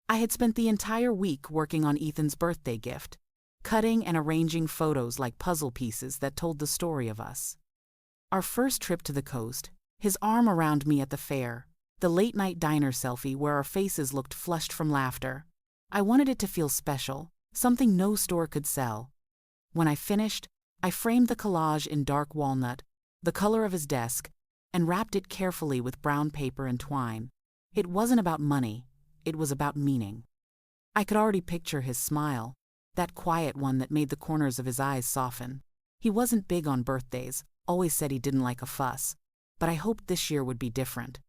I had spent the entire week working on Ethan's birthday gift, cutting and arranging photos like puzzle pieces that told the story of us. Our first trip to the coast, his arm around me at the fair, the late-night diner selfie where our faces looked flushed from laughter. I wanted it to feel special, something no store could sell. When I finished, I framed the collage in dark walnut, the color of his desk, and wrapped it carefully with brown paper and twine. It wasn't about money, it was about meaning. I could already picture his smile, that quiet one that made the corners of his eyes soften. He wasn't big on birthdays, always said he didn't like a fuss, but I hoped this year would be different.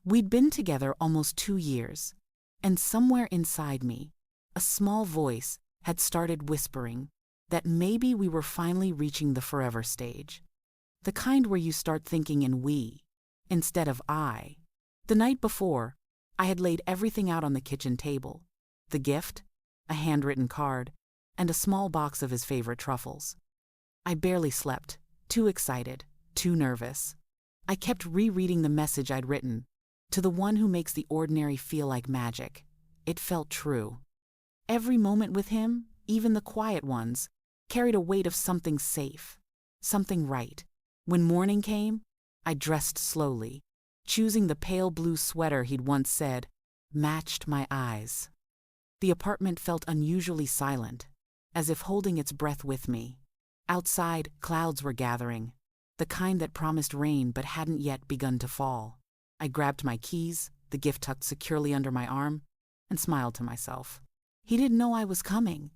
We'd been together almost 2 years, and somewhere inside me, a small voice had started whispering that maybe we were finally reaching the forever stage. The kind where you start thinking in we, instead of I. The night before, I had laid everything out on the kitchen table. The gift, a handwritten card, and a small box of his favorite truffles. I barely slept, too excited, too nervous. I kept rereading the message I'd written, to the one who makes the ordinary feel like magic. It felt true. Every moment with him, even the quiet ones, carried a weight of something safe, something right. When morning came, I dressed slowly, choosing the pale blue sweater he'd once said matched my eyes. The apartment felt unusually silent, as if holding its breath with me. Outside, clouds were gathering, the kind that promised rain but hadn't yet begun to fall. I grabbed my keys, the gift tucked securely under my arm, and smiled to myself. He didn't know I was coming.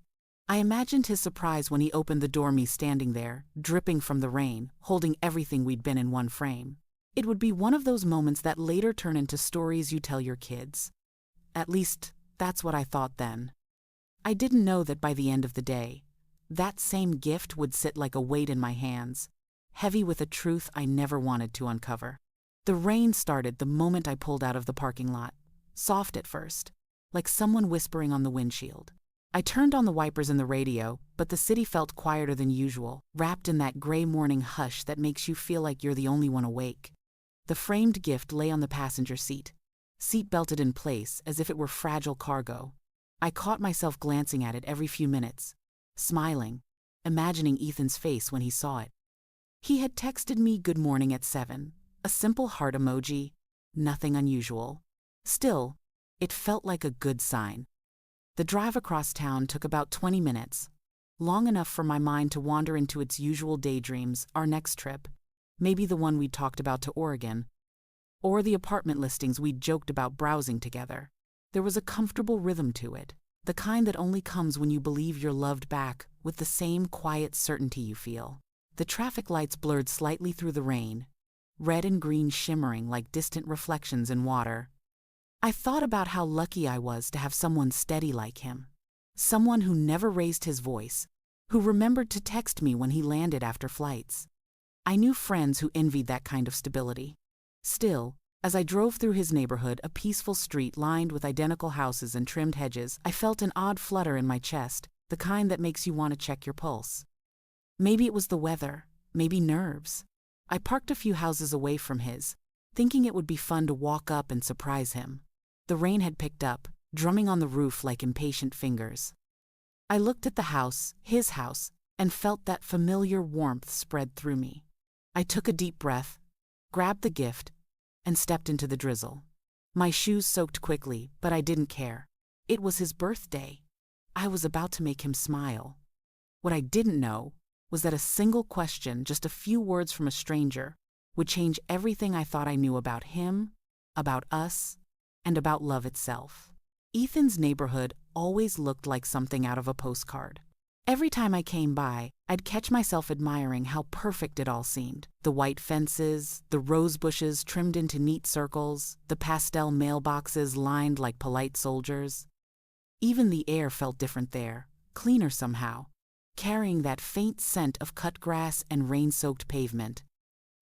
I imagined his surprise when he opened the door, me standing there, dripping from the rain, holding everything we'd been in one frame. It would be one of those moments that later turn into stories you tell your kids. At least, that's what I thought then. I didn't know that by the end of the day, that same gift would sit like a weight in my hands, heavy with a truth I never wanted to uncover. The rain started the moment I pulled out of the parking lot, soft at first, like someone whispering on the windshield. I turned on the wipers in the radio, but the city felt quieter than usual, wrapped in that gray morning hush that makes you feel like you're the only one awake. The framed gift lay on the passenger seat belted in place as if it were fragile cargo. I caught myself glancing at it every few minutes, smiling, imagining Ethan's face when he saw it. He had texted me good morning at 7, a simple heart emoji, nothing unusual. Still, it felt like a good sign. The drive across town took about 20 minutes, long enough for my mind to wander into its usual daydreams, our next trip, maybe the one we'd talked about to Oregon, or the apartment listings we'd joked about browsing together. There was a comfortable rhythm to it, the kind that only comes when you believe you're loved back with the same quiet certainty you feel. The traffic lights blurred slightly through the rain, red and green shimmering like distant reflections in water. I thought about how lucky I was to have someone steady like him. Someone who never raised his voice, who remembered to text me when he landed after flights. I knew friends who envied that kind of stability. Still, as I drove through his neighborhood, a peaceful street lined with identical houses and trimmed hedges, I felt an odd flutter in my chest, the kind that makes you want to check your pulse. Maybe it was the weather, maybe nerves. I parked a few houses away from his, thinking it would be fun to walk up and surprise him. The rain had picked up, drumming on the roof like impatient fingers. I looked at the house, his house, and felt that familiar warmth spread through me. I took a deep breath, grabbed the gift, and stepped into the drizzle. My shoes soaked quickly, but I didn't care. It was his birthday. I was about to make him smile. What I didn't know was that a single question, just a few words from a stranger, would change everything I thought I knew about him, about us, and about love itself. Ethan's neighborhood always looked like something out of a postcard. Every time I came by, I'd catch myself admiring how perfect it all seemed. The white fences, the rose bushes trimmed into neat circles, the pastel mailboxes lined like polite soldiers. Even the air felt different there, cleaner somehow, carrying that faint scent of cut grass and rain-soaked pavement.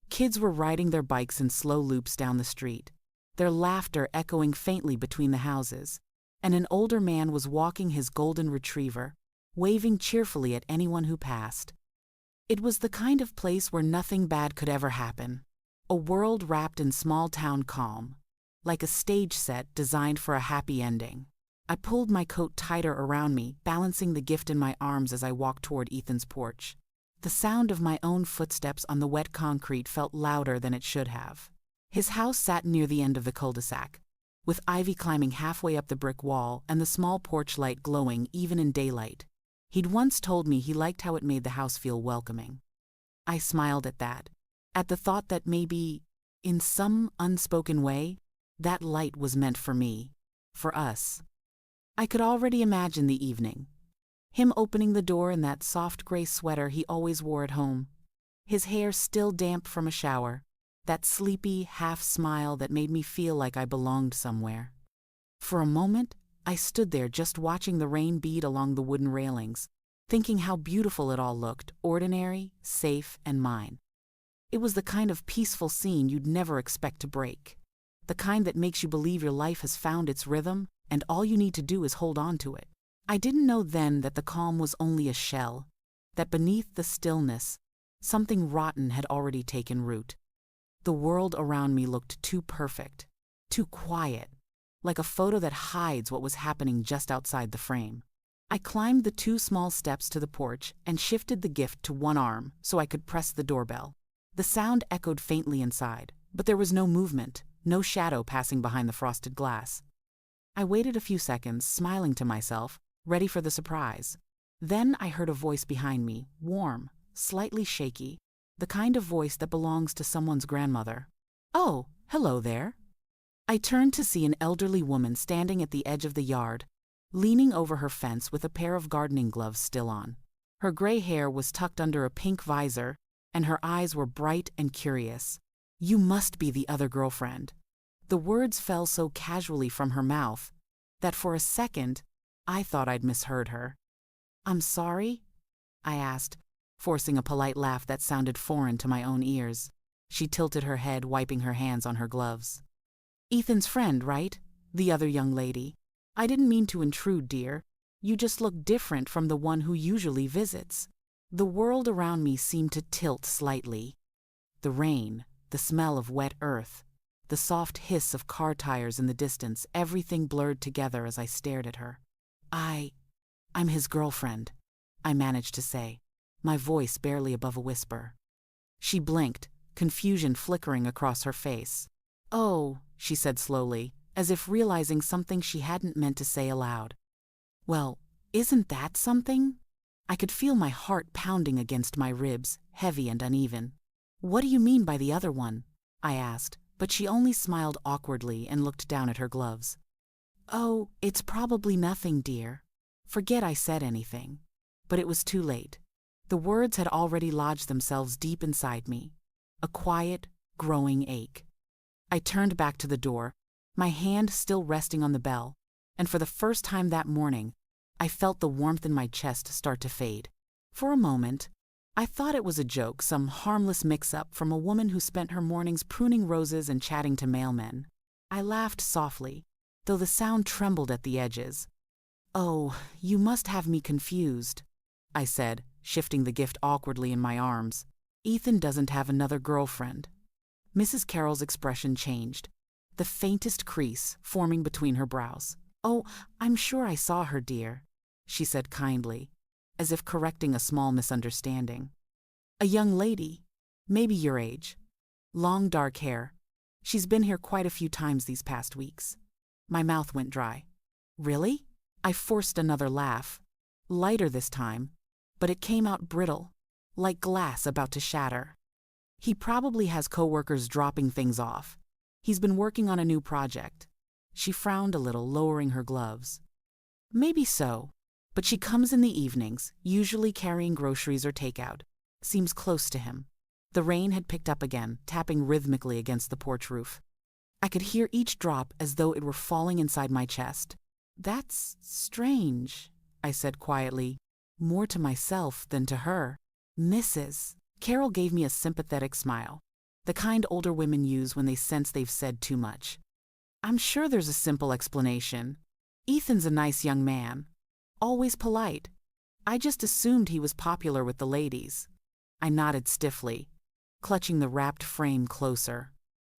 Kids were riding their bikes in slow loops down the street, their laughter echoing faintly between the houses, and an older man was walking his golden retriever, waving cheerfully at anyone who passed. It was the kind of place where nothing bad could ever happen, a world wrapped in small-town calm, like a stage set designed for a happy ending. I pulled my coat tighter around me, balancing the gift in my arms as I walked toward Ethan's porch. The sound of my own footsteps on the wet concrete felt louder than it should have. His house sat near the end of the cul-de-sac, with ivy climbing halfway up the brick wall and the small porch light glowing even in daylight. He'd once told me he liked how it made the house feel welcoming. I smiled at that, at the thought that maybe, in some unspoken way, that light was meant for me, for us. I could already imagine the evening. Him opening the door in that soft gray sweater he always wore at home, his hair still damp from a shower, that sleepy half smile that made me feel like I belonged somewhere. For a moment, I stood there just watching the rain bead along the wooden railings, thinking how beautiful it all looked, ordinary, safe, and mine. It was the kind of peaceful scene you'd never expect to break. The kind that makes you believe your life has found its rhythm, and all you need to do is hold on to it. I didn't know then that the calm was only a shell, that beneath the stillness, something rotten had already taken root. The world around me looked too perfect, too quiet, like a photo that hides what was happening just outside the frame. I climbed the 2 small steps to the porch and shifted the gift to one arm so I could press the doorbell. The sound echoed faintly inside, but there was no movement, no shadow passing behind the frosted glass. I waited a few seconds, smiling to myself, ready for the surprise. Then I heard a voice behind me, warm, slightly shaky, the kind of voice that belongs to someone's grandmother. "Oh, hello there." I turned to see an elderly woman standing at the edge of the yard, leaning over her fence with a pair of gardening gloves still on. Her gray hair was tucked under a pink visor, and her eyes were bright and curious. "You must be the other girlfriend." The words fell so casually from her mouth that for a second, I thought I'd misheard her. "I'm sorry?" I asked, forcing a polite laugh that sounded foreign to my own ears. She tilted her head, wiping her hands on her gloves. "Ethan's friend, right? The other young lady. I didn't mean to intrude, dear. You just look different from the one who usually visits." The world around me seemed to tilt slightly. The rain, the smell of wet earth, the soft hiss of car tires in the distance, everything blurred together as I stared at her. I'm his girlfriend," I managed to say, my voice barely above a whisper. She blinked, confusion flickering across her face. "Oh," she said slowly, as if realizing something she hadn't meant to say aloud. "Well, isn't that something?" I could feel my heart pounding against my ribs, heavy and uneven. "What do you mean by the other one?" I asked, but she only smiled awkwardly and looked down at her gloves. "Oh, it's probably nothing, dear." Forget I said anything. But it was too late. The words had already lodged themselves deep inside me, a quiet, growing ache. I turned back to the door, my hand still resting on the bell, and for the first time that morning, I felt the warmth in my chest start to fade. For a moment, I thought it was a joke, some harmless mix-up from a woman who spent her mornings pruning roses and chatting to mailmen. I laughed softly, though the sound trembled at the edges. "Oh, you must have me confused," I said, shifting the gift awkwardly in my arms. "Ethan doesn't have another girlfriend." Mrs. Carroll's expression changed, the faintest crease forming between her brows. "Oh, I'm sure I saw her, dear," she said kindly, as if correcting a small misunderstanding. "A young lady, maybe your age. Long dark hair. She's been here quite a few times these past weeks." My mouth went dry. "Really?" I forced another laugh, lighter this time, but it came out brittle, like glass about to shatter. "He probably has coworkers dropping things off. He's been working on a new project." She frowned a little, lowering her gloves. "Maybe so, but she comes in the evenings, usually carrying groceries or takeout. Seems close to him." The rain had picked up again, tapping rhythmically against the porch roof. I could hear each drop as though it were falling inside my chest. "That's strange," I said quietly, more to myself than to her. "Mrs. Carroll gave me a sympathetic smile, the kind older women use when they sense they've said too much. "I'm sure there's a simple explanation. Ethan's a nice young man, always polite. I just assumed he was popular with the ladies." I nodded stiffly, clutching the wrapped frame closer.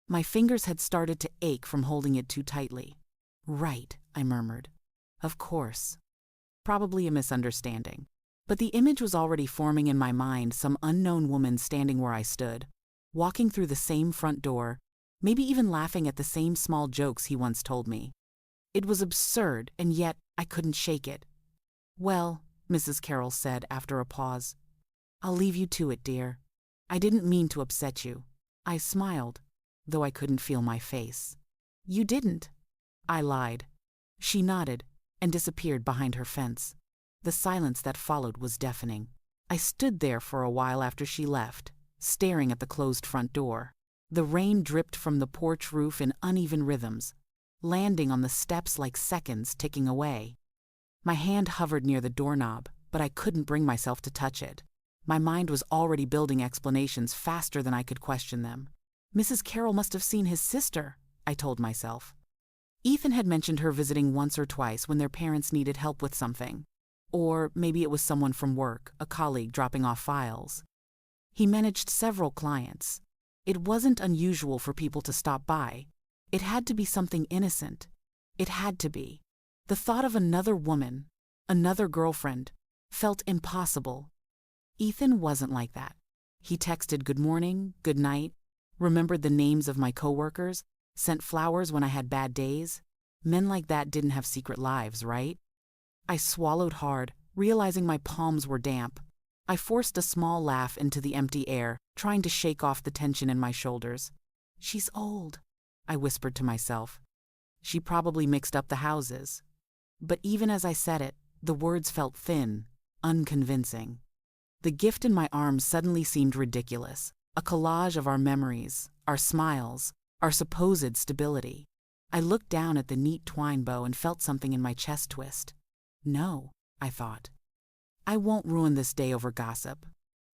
My fingers had started to ache from holding it too tightly. "Right," I murmured. Of course. Probably a misunderstanding. But the image was already forming in my mind, some unknown woman standing where I stood, walking through the same front door, maybe even laughing at the same small jokes he once told me. It was absurd, and yet I couldn't shake it. "Well," Mrs. Carroll said after a pause, "I'll leave you to it, dear. I didn't mean to upset you." I smiled, though I couldn't feel my face. "You didn't." I lied. She nodded and disappeared behind her fence. The silence that followed was deafening. I stood there for a while after she left, staring at the closed front door. The rain dripped from the porch roof in uneven rhythms, landing on the steps like seconds ticking away. My hand hovered near the doorknob, but I couldn't bring myself to touch it. My mind was already building explanations faster than I could question them. Mrs. Carroll must have seen his sister, I told myself. Ethan had mentioned her visiting once or twice when their parents needed help with something. Or maybe it was someone from work, a colleague dropping off files. He managed several clients. It wasn't unusual for people to stop by. It had to be something innocent. It had to be. The thought of another woman, another girlfriend, felt impossible. Ethan wasn't like that. He texted good morning, good night, remembered the names of my coworkers, sent flowers when I had bad days. Men like that didn't have secret lives, right? I swallowed hard, realizing my palms were damp. I forced a small laugh into the empty air, trying to shake off the tension in my shoulders. "She's old," I whispered to myself. She probably mixed up the houses. But even as I said it, the words felt thin, unconvincing. The gift in my arms suddenly seemed ridiculous, a collage of our memories, our smiles, our supposed stability. I looked down at the neat twine bow and felt something in my chest twist. No, I thought. I won't ruin this day over gossip.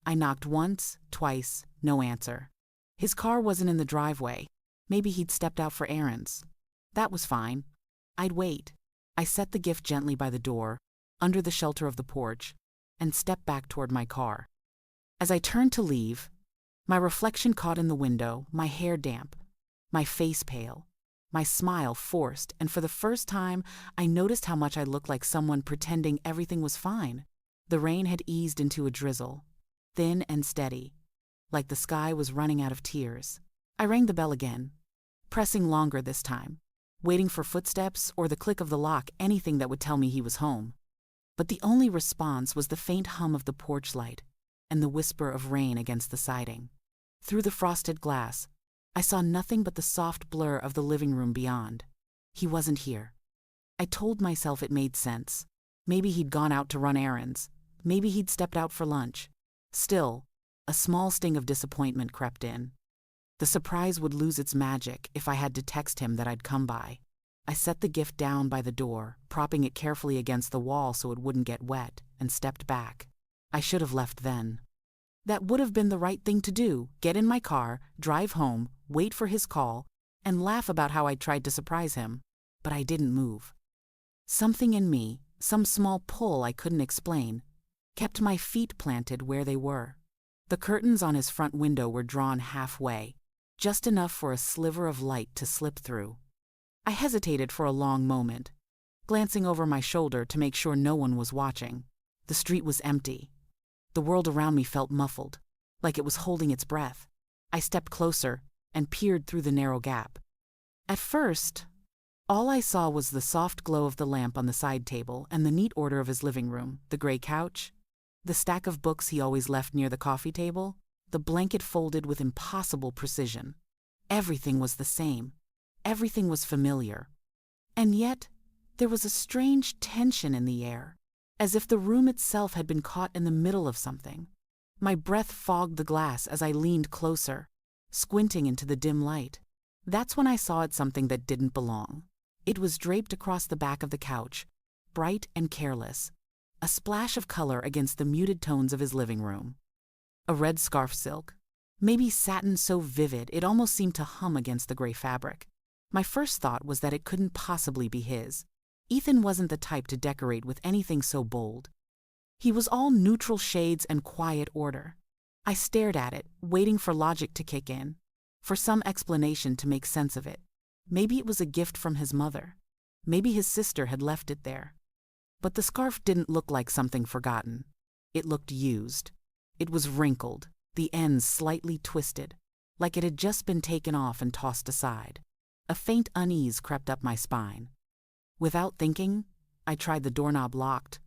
I knocked once, twice, no answer. His car wasn't in the driveway. Maybe he'd stepped out for errands. That was fine. I'd wait. I set the gift gently by the door, under the shelter of the porch, and stepped back toward my car. As I turned to leave, my reflection caught in the window, my hair damp, my face pale, my smile forced, and for the first time, I noticed how much I looked like someone pretending everything was fine. The rain had eased into a drizzle, thin and steady, like the sky was running out of tears. I rang the bell again, pressing longer this time, waiting for footsteps or the click of the lock, anything that would tell me he was home. But the only response was the faint hum of the porch light and the whisper of rain against the siding. Through the frosted glass, I saw nothing but the soft blur of the living room beyond. He wasn't here. I told myself it made sense. Maybe he'd gone out to run errands. Maybe he'd stepped out for lunch. Still, a small sting of disappointment crept in. The surprise would lose its magic if I had to text him that I'd come by. I set the gift down by the door, propping it carefully against the wall so it wouldn't get wet, and stepped back. I should have left then. That would have been the right thing to do, get in my car, drive home, wait for his call, and laugh about how I tried to surprise him. But I didn't move. Something in me, some small pull I couldn't explain, kept my feet planted where they were. The curtains on his front window were drawn halfway, just enough for a sliver of light to slip through. I hesitated for a long moment, glancing over my shoulder to make sure no one was watching. The street was empty. The world around me felt muffled, like it was holding its breath. I stepped closer and peered through the narrow gap. At first, all I saw was the soft glow of the lamp on the side table and the neat order of his living room, the gray couch, the stack of books he always left near the coffee table, the blanket folded with impossible precision. Everything was the same. Everything was familiar. And yet, there was a strange tension in the air, as if the room itself had been caught in the middle of something. My breath fogged the glass as I leaned closer, squinting into the dim light. That's when I saw it something that didn't belong. It was draped across the back of the couch, bright and careless, a splash of color against the muted tones of his living room. A red scarf silk, maybe satin so vivid it almost seemed to hum against the gray fabric. My first thought was that it couldn't possibly be his. Ethan wasn't the type to decorate with anything so bold. He was all neutral shades and quiet order. I stared at it, waiting for logic to kick in, for some explanation to make sense of it. Maybe it was a gift from his mother. Maybe his sister had left it there. But the scarf didn't look like something forgotten. It looked used. It was wrinkled, the ends slightly twisted, like it had just been taken off and tossed aside. A faint unease crept up my spine. Without thinking, I tried the doorknob locked,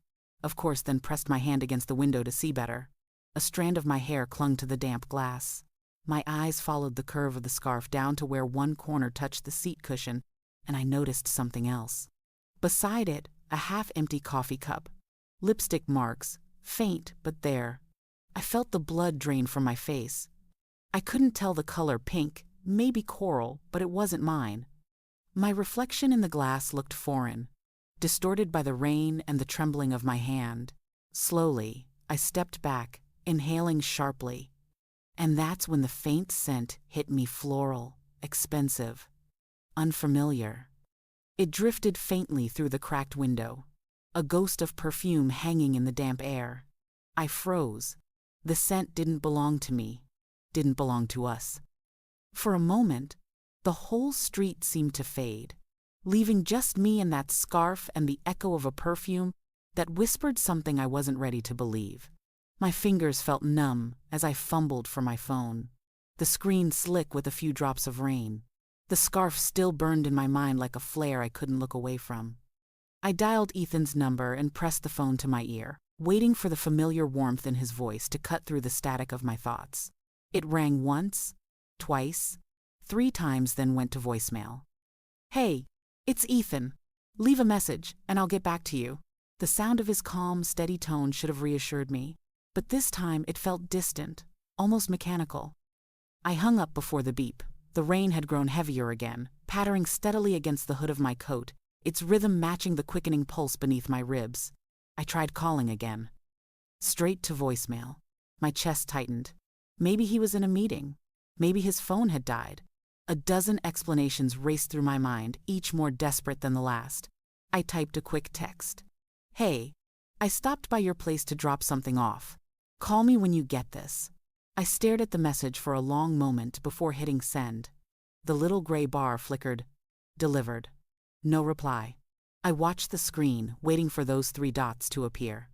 of course, then pressed my hand against the window to see better. A strand of my hair clung to the damp glass. My eyes followed the curve of the scarf down to where one corner touched the seat cushion, and I noticed something else. Beside it, a half-empty coffee cup. Lipstick marks, faint but there. I felt the blood drain from my face. I couldn't tell the color, pink, maybe coral, but it wasn't mine. My reflection in the glass looked foreign, distorted by the rain and the trembling of my hand. Slowly, I stepped back, inhaling sharply. And that's when the faint scent hit me, floral, expensive, unfamiliar. It drifted faintly through the cracked window, a ghost of perfume hanging in the damp air. I froze. The scent didn't belong to me, didn't belong to us. For a moment, the whole street seemed to fade, leaving just me and that scarf and the echo of a perfume that whispered something I wasn't ready to believe. My fingers felt numb as I fumbled for my phone, the screen slick with a few drops of rain. The scarf still burned in my mind like a flare I couldn't look away from. I dialed Ethan's number and pressed the phone to my ear, waiting for the familiar warmth in his voice to cut through the static of my thoughts. It rang once, twice, 3 times, then went to voicemail. "Hey, it's Ethan. Leave a message, and I'll get back to you." The sound of his calm, steady tone should have reassured me, but this time it felt distant, almost mechanical. I hung up before the beep. The rain had grown heavier again, pattering steadily against the hood of my coat, its rhythm matching the quickening pulse beneath my ribs. I tried calling again. Straight to voicemail. My chest tightened. Maybe he was in a meeting. Maybe his phone had died. A dozen explanations raced through my mind, each more desperate than the last. I typed a quick text. "Hey, I stopped by your place to drop something off. Call me when you get this." I stared at the message for a long moment before hitting send. The little gray bar flickered. Delivered. No reply. I watched the screen, waiting for those 3 dots to appear.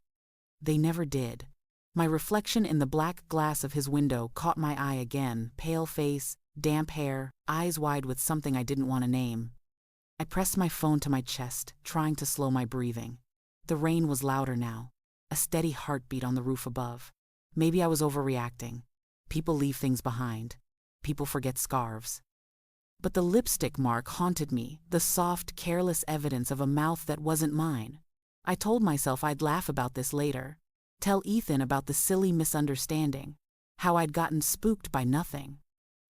They never did. My reflection in the black glass of his window caught my eye again, pale face, damp hair, eyes wide with something I didn't want to name. I pressed my phone to my chest, trying to slow my breathing. The rain was louder now, a steady heartbeat on the roof above. Maybe I was overreacting. People leave things behind. People forget scarves. But the lipstick mark haunted me, the soft, careless evidence of a mouth that wasn't mine. I told myself I'd laugh about this later. Tell Ethan about the silly misunderstanding, how I'd gotten spooked by nothing.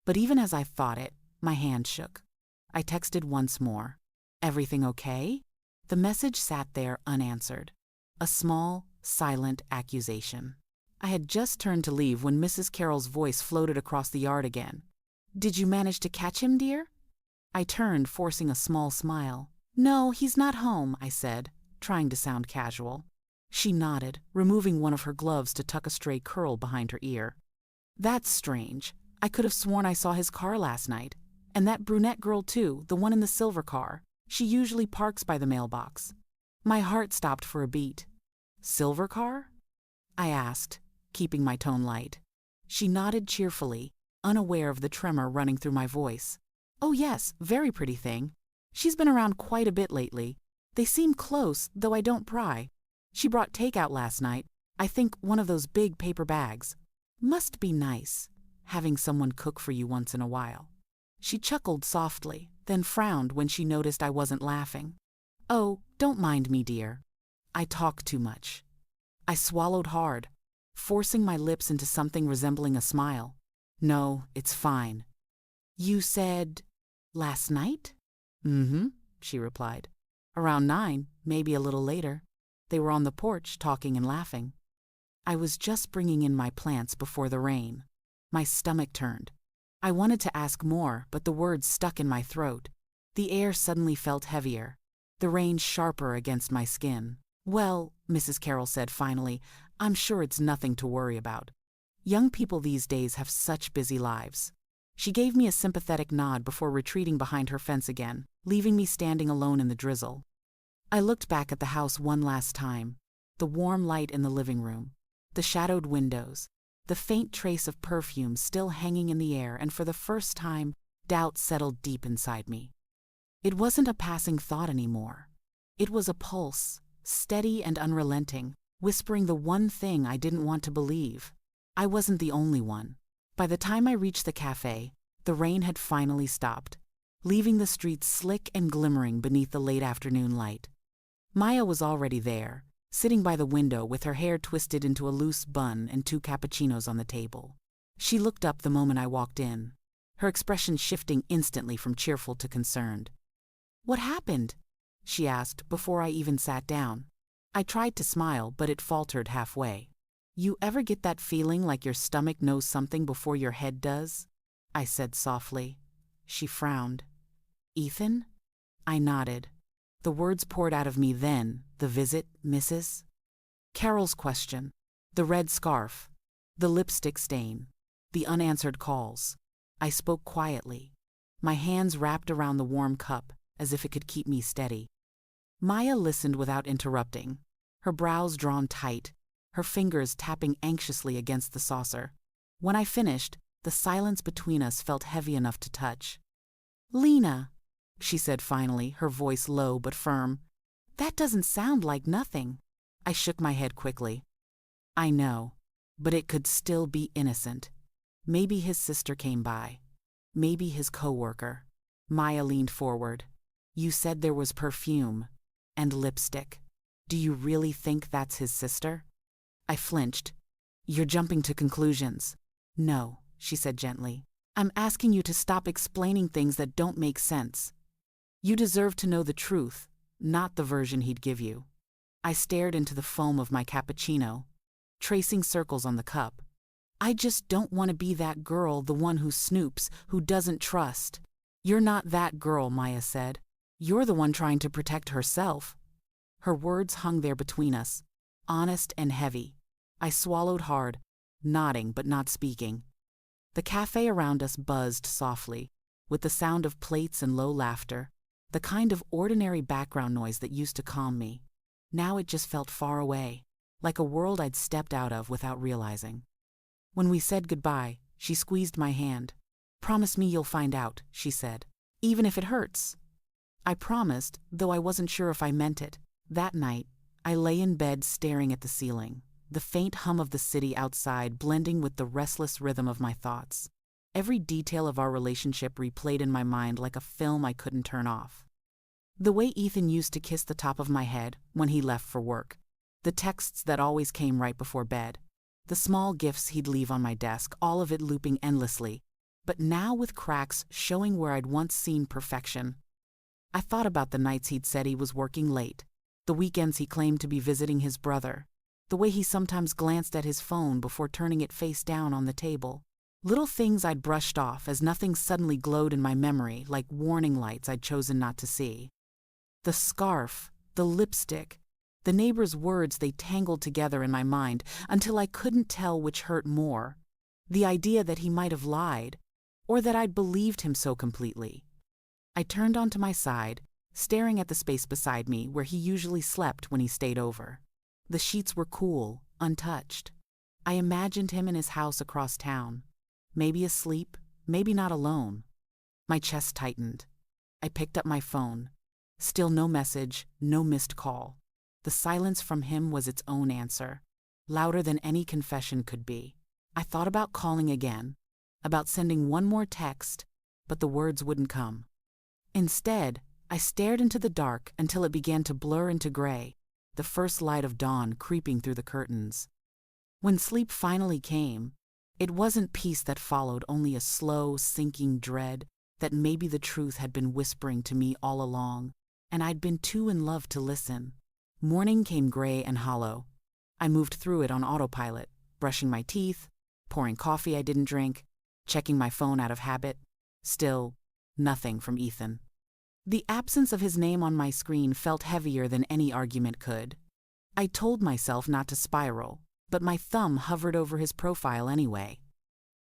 But even as I thought it, my hand shook. I texted once more. "Everything okay?" The message sat there unanswered. A small, silent accusation. I had just turned to leave when Mrs. Carroll's voice floated across the yard again. "Did you manage to catch him, dear?" I turned, forcing a small smile. "No, he's not home," I said, trying to sound casual. She nodded, removing one of her gloves to tuck a stray curl behind her ear. "That's strange. I could have sworn I saw his car last night. And that brunette girl too, the one in the silver car. She usually parks by the mailbox." My heart stopped for a beat. "Silver car?" I asked, keeping my tone light. She nodded cheerfully, unaware of the tremor running through my voice. "Oh yes, very pretty thing. She's been around quite a bit lately. They seem close, though I don't pry. She brought takeout last night. I think one of those big paper bags. Must be nice, having someone cook for you once in a while." She chuckled softly, then frowned when she noticed I wasn't laughing. "Oh, don't mind me, dear. I talk too much." I swallowed hard, forcing my lips into something resembling a smile. "No, it's fine." "You said last night?" "Mm-hmm," she replied. "Around 9, maybe a little later. They were on the porch, talking and laughing." I was just bringing in my plants before the rain. My stomach turned. I wanted to ask more, but the words stuck in my throat. The air suddenly felt heavier, the rain sharper against my skin. "Well," Mrs. Carroll said finally, "I'm sure it's nothing to worry about. Young people these days have such busy lives." She gave me a sympathetic nod before retreating behind her fence again, leaving me standing alone in the drizzle. I looked back at the house one last time. The warm light in the living room, the shadowed windows, the faint trace of perfume still hanging in the air, and for the first time, doubt settled deep inside me. It wasn't a passing thought anymore. It was a pulse, steady and unrelenting, whispering the one thing I didn't want to believe. I wasn't the only one. By the time I reached the cafe, the rain had finally stopped, leaving the streets slick and glimmering beneath the late afternoon light. Maya was already there, sitting by the window with her hair twisted into a loose bun and 2 cappuccinos on the table. She looked up the moment I walked in, her expression shifting instantly from cheerful to concerned. "What happened?" she asked before I even sat down. I tried to smile, but it faltered halfway. "You ever get that feeling like your stomach knows something before your head does?" I said softly. She frowned. "Ethan?" I nodded. The words poured out of me then. The visit, Mrs. Carroll's question, the red scarf, the lipstick stain, the unanswered calls. I spoke quietly, my hands wrapped around the warm cup as if it could keep me steady. Maya listened without interrupting, her brows drawn tight, her fingers tapping anxiously against the saucer. When I finished, the silence between us felt heavy enough to touch. "Lena," she said finally, her voice low but firm, "that doesn't sound like nothing." I shook my head quickly. "I know, but it could still be innocent. Maybe his sister came by. Maybe his coworker." Maya leaned forward. "You said there was perfume and lipstick. Do you really think that's his sister?" I flinched. "You're jumping to conclusions." "No," she said gently. "I'm asking you to stop explaining things that don't make sense. You deserve to know the truth, not the version he'd give you." I stared into the foam of my cappuccino, tracing circles on the cup. "I just don't want to be that girl, the one who snoops, who doesn't trust." "You're not that girl," Maya said. "You're the one trying to protect herself." Her words hung there between us, honest and heavy. I swallowed hard, nodding but not speaking. The cafe around us buzzed softly, with the sound of plates and low laughter, the kind of ordinary background noise that used to calm me. Now it just felt far away, like a world I'd stepped out of without realizing. When we said goodbye, she squeezed my hand. "Promise me you'll find out," she said. "Even if it hurts." I promised, though I wasn't sure if I meant it. That night, I lay in bed staring at the ceiling, the faint hum of the city outside blending with the restless rhythm of my thoughts. Every detail of our relationship replayed in my mind like a film I couldn't turn off. The way Ethan used to kiss the top of my head when he left for work, the texts that always came right before bed, the small gifts he'd leave on my desk, all of it looping endlessly, but now with cracks showing where I'd once seen perfection. I thought about the nights he'd said he was working late, the weekends he claimed to be visiting his brother, the way he sometimes glanced at his phone before turning it face down on the table. Little things I'd brushed off as nothing suddenly glowed in my memory like warning lights I'd chosen not to see. The scarf, the lipstick, the neighbor's words, they tangled together in my mind until I couldn't tell which hurt more. The idea that he might have lied, or that I'd believed him so completely. I turned onto my side, staring at the space beside me where he usually slept when he stayed over. The sheets were cool, untouched. I imagined him in his house across town, maybe asleep, maybe not alone. My chest tightened. I picked up my phone. Still no message, no missed call. The silence from him was its own answer, louder than any confession could be. I thought about calling again, about sending one more text, but the words wouldn't come. Instead, I stared into the dark until it began to blur into gray, the first light of dawn creeping through the curtains. When sleep finally came, it wasn't peace that followed, only a slow, sinking dread that maybe the truth had been whispering to me all along, and I'd been too in love to listen. Morning came gray and hollow. I moved through it on autopilot, brushing my teeth, pouring coffee I didn't drink, checking my phone out of habit. Still, nothing from Ethan. The absence of his name on my screen felt heavier than any argument could. I told myself not to spiral, but my thumb hovered over his profile anyway.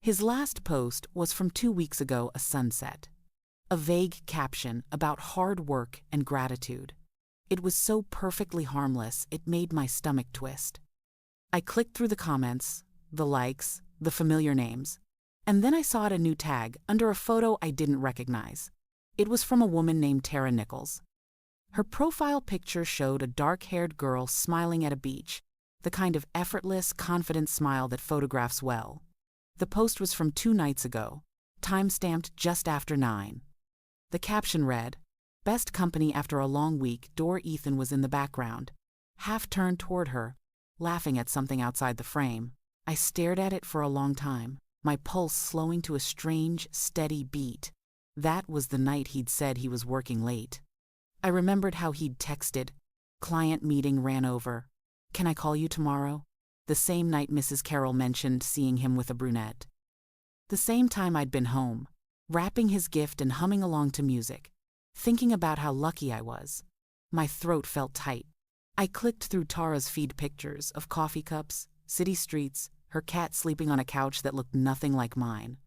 His last post was from 2 weeks ago, a sunset. A vague caption about hard work and gratitude. It was so perfectly harmless, it made my stomach twist. I clicked through the comments, the likes, the familiar names, and then I saw a new tag under a photo I didn't recognize. It was from a woman named Tara Nichols. Her profile picture showed a dark-haired girl smiling at a beach, the kind of effortless, confident smile that photographs well. The post was from 2 nights ago, time-stamped just after 9. The caption read, "Best company after a long week." Ethan was in the background, half turned toward her, laughing at something outside the frame. I stared at it for a long time, my pulse slowing to a strange, steady beat. That was the night he'd said he was working late. I remembered how he'd texted, "Client meeting ran over. Can I call you tomorrow?" The same night Mrs. Carroll mentioned seeing him with a brunette. The same time I'd been home, wrapping his gift and humming along to music, thinking about how lucky I was. My throat felt tight. I clicked through Tara's feed pictures of coffee cups, city streets, her cat sleeping on a couch that looked nothing like mine.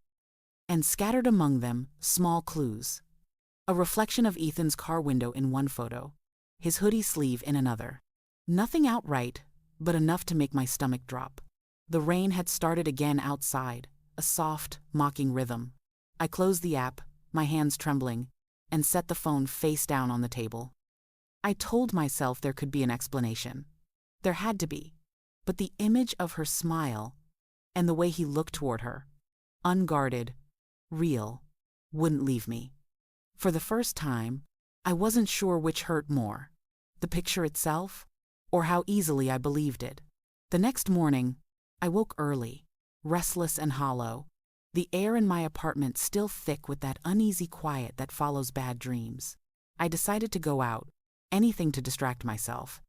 And scattered among them, small clues. A reflection of Ethan's car window in one photo, his hoodie sleeve in another. Nothing outright, but enough to make my stomach drop. The rain had started again outside, a soft, mocking rhythm. I closed the app, my hands trembling, and set the phone face down on the table. I told myself there could be an explanation. There had to be. But the image of her smile, and the way he looked toward her, unguarded, real, wouldn't leave me. For the first time, I wasn't sure which hurt more, the picture itself, or how easily I believed it. The next morning, I woke early, restless and hollow, the air in my apartment still thick with that uneasy quiet that follows bad dreams. I decided to go out, anything to distract myself.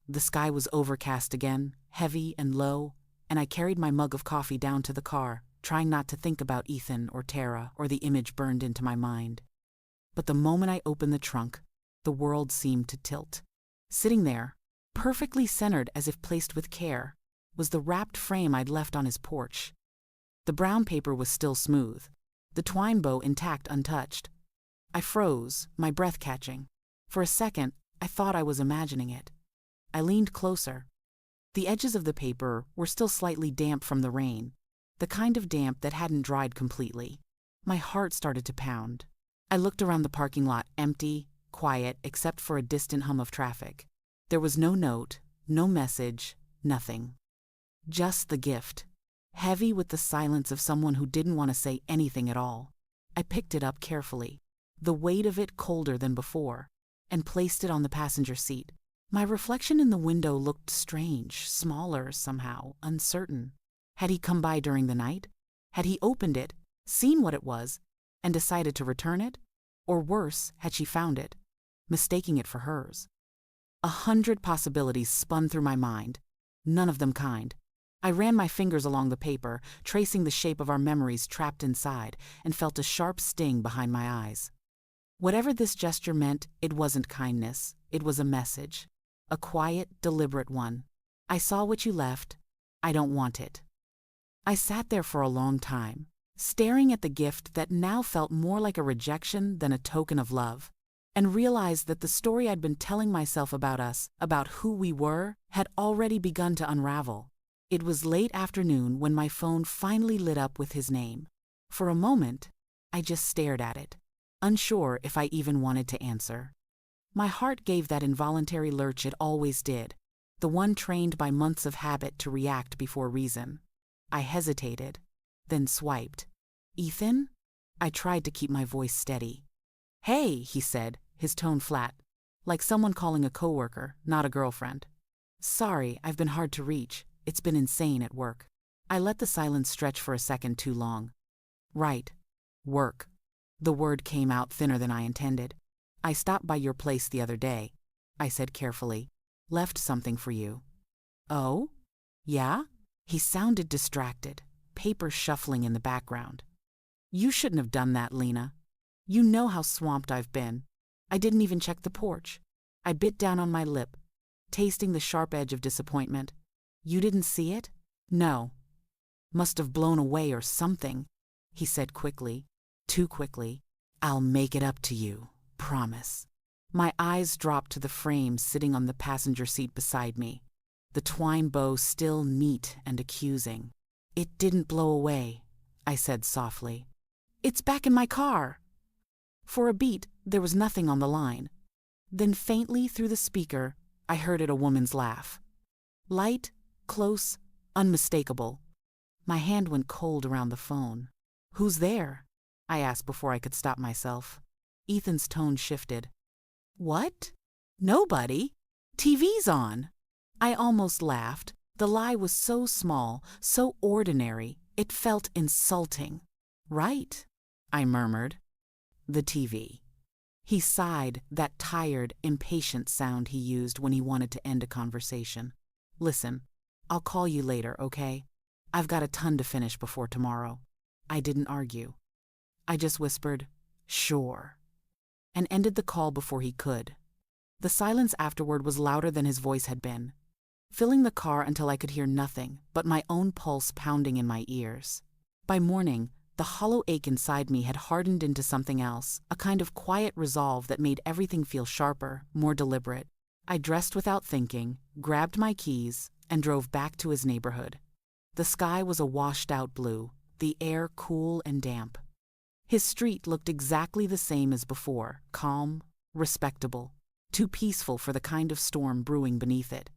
The sky was overcast again, heavy and low, and I carried my mug of coffee down to the car, trying not to think about Ethan or Tara or the image burned into my mind. But the moment I opened the trunk, the world seemed to tilt. Sitting there, perfectly centered as if placed with care, was the wrapped frame I'd left on his porch. The brown paper was still smooth, the twine bow intact, untouched. I froze, my breath catching. For a second, I thought I was imagining it. I leaned closer. The edges of the paper were still slightly damp from the rain, the kind of damp that hadn't dried completely. My heart started to pound. I looked around the parking lot, empty, quiet, except for a distant hum of traffic. There was no note, no message, nothing. Just the gift, heavy with the silence of someone who didn't want to say anything at all. I picked it up carefully, the weight of it colder than before, and placed it on the passenger seat. My reflection in the window looked strange, smaller somehow, uncertain. Had he come by during the night? Had he opened it, seen what it was, and decided to return it? Or worse, had she found it, mistaking it for hers? 100 possibilities spun through my mind, none of them kind. I ran my fingers along the paper, tracing the shape of our memories trapped inside, and felt a sharp sting behind my eyes. Whatever this gesture meant, it wasn't kindness, it was a message. A quiet, deliberate one. I saw what you left. I don't want it. I sat there for a long time, staring at the gift that now felt more like a rejection than a token of love, and realized that the story I'd been telling myself about us, about who we were, had already begun to unravel. It was late afternoon when my phone finally lit up with his name. For a moment, I just stared at it, unsure if I even wanted to answer. My heart gave that involuntary lurch it always did, the one trained by months of habit to react before reason. I hesitated, then swiped. "Ethan?" I tried to keep my voice steady. "Hey," he said, his tone flat, like someone calling a coworker, not a girlfriend. "Sorry, I've been hard to reach. It's been insane at work." I let the silence stretch for a second too long. "Right. Work." The word came out thinner than I intended. "I stopped by your place the other day," I said carefully. "Left something for you." "Oh? Yeah?" He sounded distracted, paper shuffling in the background. "You shouldn't have done that, Lena. You know how swamped I've been. I didn't even check the porch." I bit down on my lip, tasting the sharp edge of disappointment. "You didn't see it?" "No." "Must have blown away or something," he said quickly. Too quickly. I'll make it up to you, promise. My eyes dropped to the frame sitting on the passenger seat beside me, the twine bow still neat and accusing. It didn't blow away, I said softly. It's back in my car. For a beat, there was nothing on the line. Then faintly through the speaker, I heard it a woman's laugh. Light, close, unmistakable. My hand went cold around the phone. Who's there? I asked before I could stop myself. Ethan's tone shifted. What? Nobody? TV's on. I almost laughed. The lie was so small, so ordinary, it felt insulting. Right, I murmured. The TV. He sighed, that tired, impatient sound he used when he wanted to end a conversation. Listen, I'll call you later, okay? I've got a ton to finish before tomorrow. I didn't argue. I just whispered, sure, and ended the call before he could. The silence afterward was louder than his voice had been, filling the car until I could hear nothing but my own pulse pounding in my ears. By morning, the hollow ache inside me had hardened into something else, a kind of quiet resolve that made everything feel sharper, more deliberate. I dressed without thinking, grabbed my keys, and drove back to his neighborhood. The sky was a washed-out blue, the air cool and damp. His street looked exactly the same as before, calm, respectable, too peaceful for the kind of storm brewing beneath it.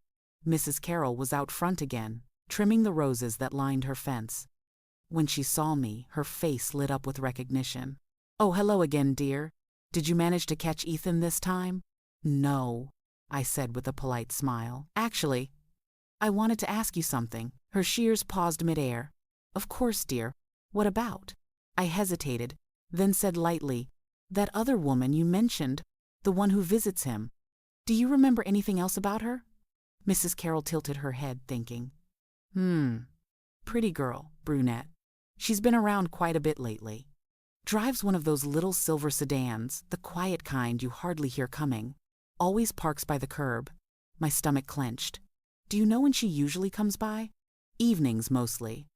Mrs. Carroll was out front again, trimming the roses that lined her fence. When she saw me, her face lit up with recognition. Oh, hello again, dear. Did you manage to catch Ethan this time? No, I said with a polite smile. Actually, I wanted to ask you something. Her shears paused midair. Of course, dear. What about? I hesitated, then said lightly, that other woman you mentioned, the one who visits him. Do you remember anything else about her? Mrs. Carroll tilted her head, thinking. Pretty girl, brunette. She's been around quite a bit lately. Drives one of those little silver sedans, the quiet kind you hardly hear coming. Always parks by the curb. My stomach clenched. Do you know when she usually comes by? Evenings, mostly.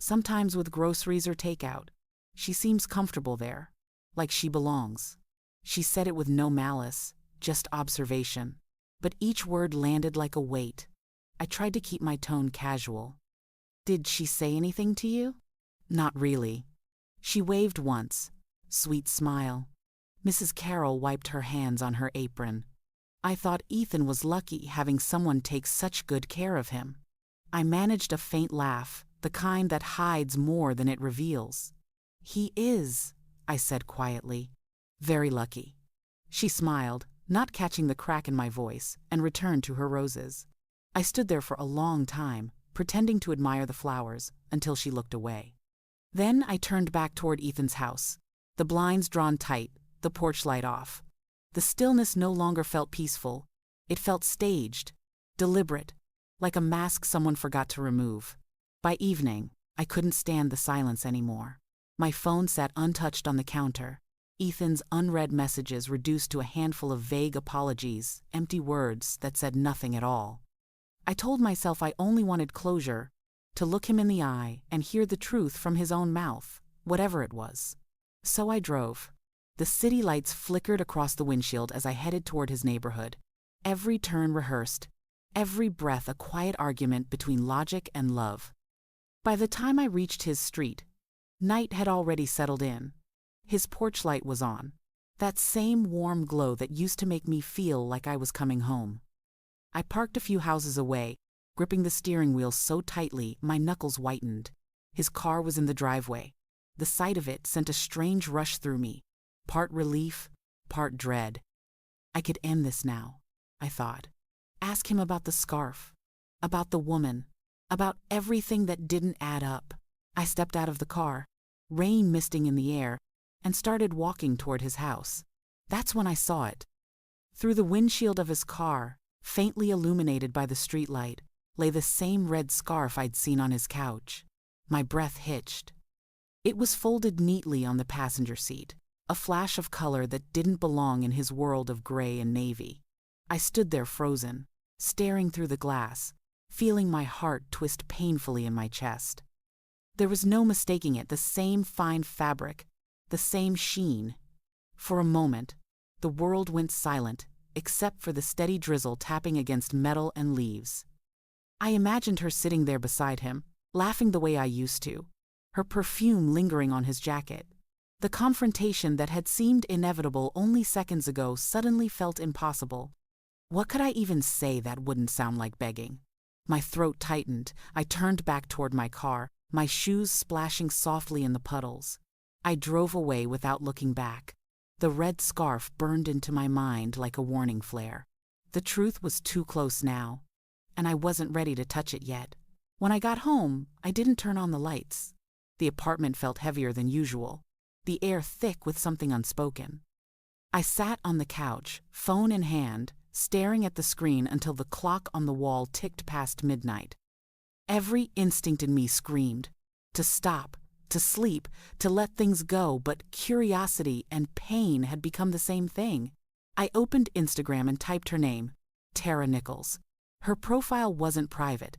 Sometimes with groceries or takeout. She seems comfortable there, like she belongs. She said it with no malice, just observation. But each word landed like a weight. I tried to keep my tone casual. Did she say anything to you? Not really. She waved once. Sweet smile. Mrs. Carroll wiped her hands on her apron. I thought Ethan was lucky having someone take such good care of him. I managed a faint laugh, the kind that hides more than it reveals. He is, I said quietly. Very lucky. She smiled, not catching the crack in my voice, and returned to her roses. I stood there for a long time, pretending to admire the flowers, until she looked away. Then I turned back toward Ethan's house, the blinds drawn tight, the porch light off. The stillness no longer felt peaceful. It felt staged, deliberate, like a mask someone forgot to remove. By evening, I couldn't stand the silence anymore. My phone sat untouched on the counter, Ethan's unread messages reduced to a handful of vague apologies, empty words that said nothing at all. I told myself I only wanted closure, to look him in the eye and hear the truth from his own mouth, whatever it was. So I drove. The city lights flickered across the windshield as I headed toward his neighborhood. Every turn rehearsed, every breath a quiet argument between logic and love. By the time I reached his street, night had already settled in. His porch light was on, that same warm glow that used to make me feel like I was coming home. I parked a few houses away, gripping the steering wheel so tightly my knuckles whitened. His car was in the driveway. The sight of it sent a strange rush through me, part relief, part dread. I could end this now, I thought. Ask him about the scarf, about the woman, about everything that didn't add up. I stepped out of the car, rain misting in the air, and started walking toward his house. That's when I saw it. Through the windshield of his car, faintly illuminated by the streetlight, lay the same red scarf I'd seen on his couch. My breath hitched. It was folded neatly on the passenger seat, a flash of color that didn't belong in his world of gray and navy. I stood there frozen, staring through the glass, feeling my heart twist painfully in my chest. There was no mistaking it, the same fine fabric, the same sheen, For a moment, the world went silent, except for the steady drizzle tapping against metal and leaves. I imagined her sitting there beside him, laughing the way I used to, her perfume lingering on his jacket. The confrontation that had seemed inevitable only seconds ago suddenly felt impossible. What could I even say that wouldn't sound like begging? My throat tightened. I turned back toward my car, my shoes splashing softly in the puddles. I drove away without looking back. The red scarf burned into my mind like a warning flare. The truth was too close now, and I wasn't ready to touch it yet. When I got home, I didn't turn on the lights. The apartment felt heavier than usual, the air thick with something unspoken. I sat on the couch, phone in hand, staring at the screen until the clock on the wall ticked past midnight. Every instinct in me screamed to stop, to sleep, to let things go, but curiosity and pain had become the same thing. I opened Instagram and typed her name, Tara Nichols. Her profile wasn't private.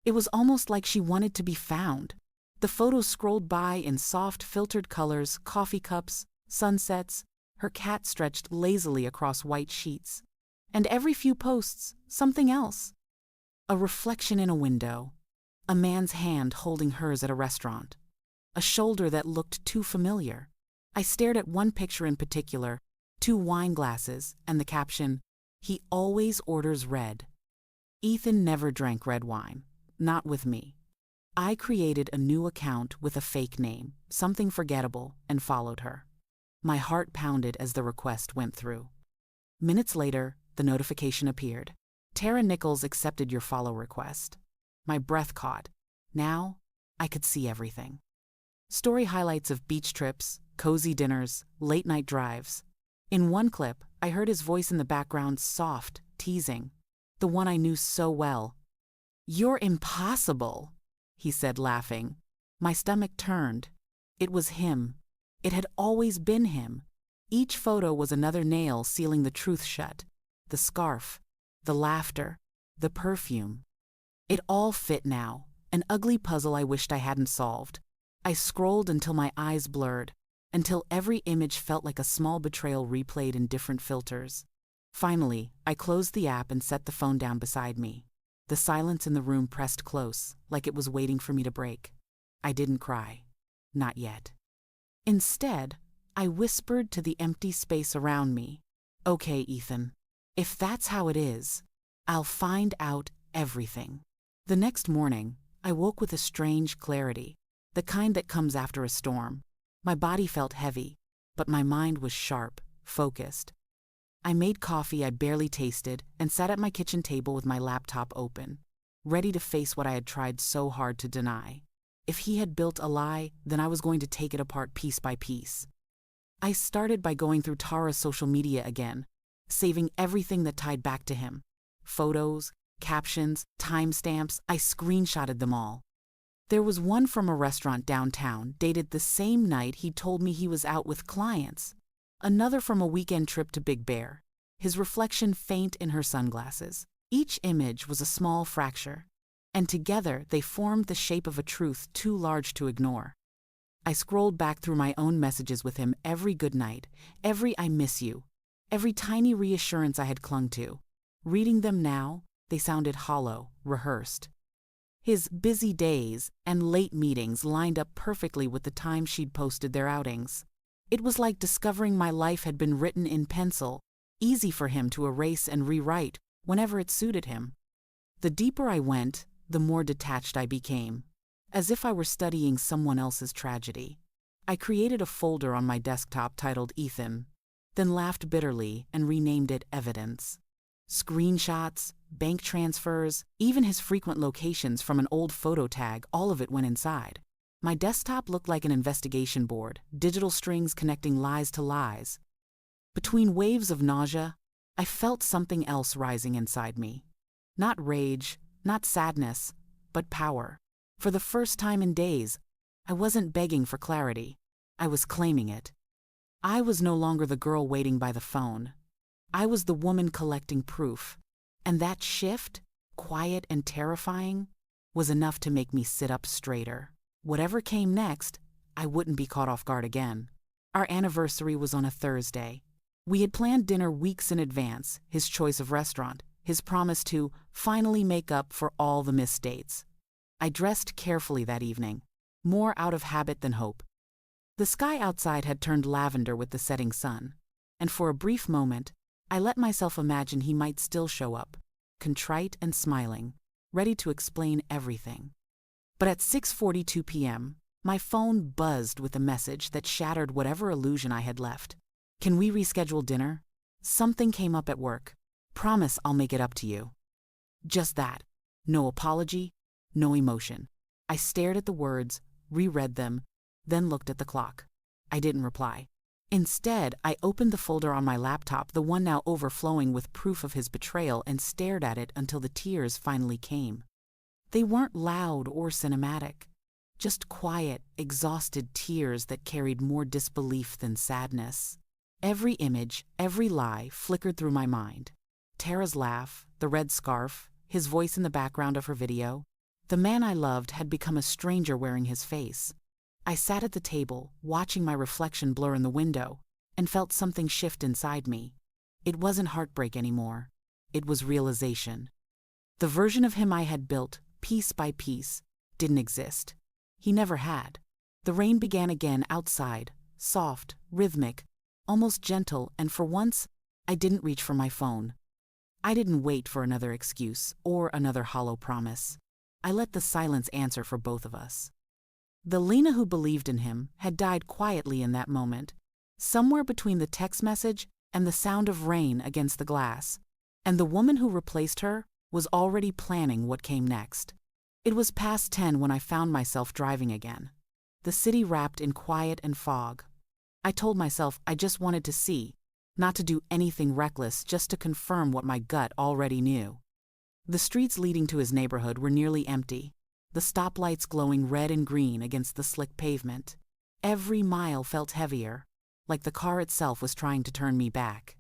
It was almost like she wanted to be found. The photos scrolled by in soft, filtered colors, coffee cups, sunsets, her cat stretched lazily across white sheets. And every few posts, something else. A reflection in a window, a man's hand holding hers at a restaurant, a shoulder that looked too familiar. I stared at one picture in particular, 2 wine glasses, and the caption, "He always orders red." Ethan never drank red wine, not with me. I created a new account with a fake name, something forgettable, and followed her. My heart pounded as the request went through. Minutes later, the notification appeared. Tara Nichols accepted your follow request. My breath caught. Now, I could see everything. Story highlights of beach trips, cozy dinners, late-night drives. In one clip, I heard his voice in the background, soft, teasing. The one I knew so well. "You're impossible," he said, laughing. My stomach turned. It was him. It had always been him. Each photo was another nail sealing the truth shut. The scarf, the laughter, the perfume. It all fit now, an ugly puzzle I wished I hadn't solved. I scrolled until my eyes blurred, until every image felt like a small betrayal replayed in different filters. Finally, I closed the app and set the phone down beside me. The silence in the room pressed close, like it was waiting for me to break. I didn't cry. Not yet. Instead, I whispered to the empty space around me, "Okay, Ethan. If that's how it is, I'll find out everything." The next morning, I woke with a strange clarity, the kind that comes after a storm. My body felt heavy, but my mind was sharp, focused. I made coffee I barely tasted and sat at my kitchen table with my laptop open, ready to face what I had tried so hard to deny. If he had built a lie, then I was going to take it apart piece by piece. I started by going through Tara's social media again, saving everything that tied back to him. Photos, captions, timestamps, I screenshotted them all. There was one from a restaurant downtown, dated the same night he told me he was out with clients. Another from a weekend trip to Big Bear, his reflection faint in her sunglasses. Each image was a small fracture, and together they formed the shape of a truth too large to ignore. I scrolled back through my own messages with him, every good night, every "I miss you," every tiny reassurance I had clung to. Reading them now, they sounded hollow, rehearsed. His busy days and late meetings lined up perfectly with the time she'd posted their outings. It was like discovering my life had been written in pencil, easy for him to erase and rewrite whenever it suited him. The deeper I went, the more detached I became, as if I were studying someone else's tragedy. I created a folder on my desktop titled Ethan, then laughed bitterly and renamed it Evidence. Screenshots, bank transfers, even his frequent locations from an old photo tag, all of it went inside. My desktop looked like an investigation board, digital strings connecting lies to lies. Between waves of nausea, I felt something else rising inside me. Not rage, not sadness, but power. For the first time in days, I wasn't begging for clarity. I was claiming it. I was no longer the girl waiting by the phone. I was the woman collecting proof. And that shift, quiet and terrifying, was enough to make me sit up straighter. Whatever came next, I wouldn't be caught off guard again. Our anniversary was on a Thursday. We had planned dinner weeks in advance, his choice of restaurant, his promise to finally make up for all the missed dates. I dressed carefully that evening, more out of habit than hope. The sky outside had turned lavender with the setting sun, and for a brief moment, I let myself imagine he might still show up, contrite and smiling, ready to explain everything. But at 6:42 p.m., my phone buzzed with a message that shattered whatever illusion I had left. "Can we reschedule dinner? Something came up at work. Promise I'll make it up to you." Just that. No apology, no emotion. I stared at the words, reread them, then looked at the clock. I didn't reply. Instead, I opened the folder on my laptop, the one now overflowing with proof of his betrayal, and stared at it until the tears finally came. They weren't loud or cinematic, just quiet, exhausted tears that carried more disbelief than sadness. Every image, every lie flickered through my mind. Tara's laugh, the red scarf, his voice in the background of her video. The man I loved had become a stranger wearing his face. I sat at the table, watching my reflection blur in the window, and felt something shift inside me. It wasn't heartbreak anymore. It was realization. The version of him I had built, piece by piece, didn't exist. He never had. The rain began again outside, soft, rhythmic, almost gentle, and for once, I didn't reach for my phone. I didn't wait for another excuse or another hollow promise. I let the silence answer for both of us. The Lena who believed in him had died quietly in that moment, somewhere between the text message and the sound of rain against the glass, and the woman who replaced her was already planning what came next. It was past 10 when I found myself driving again, the city wrapped in quiet and fog. I told myself I just wanted to see, not to do anything reckless, just to confirm what my gut already knew. The streets leading to his neighborhood were nearly empty, the stoplights glowing red and green against the slick pavement. Every mile felt heavier, like the car itself was trying to turn me back.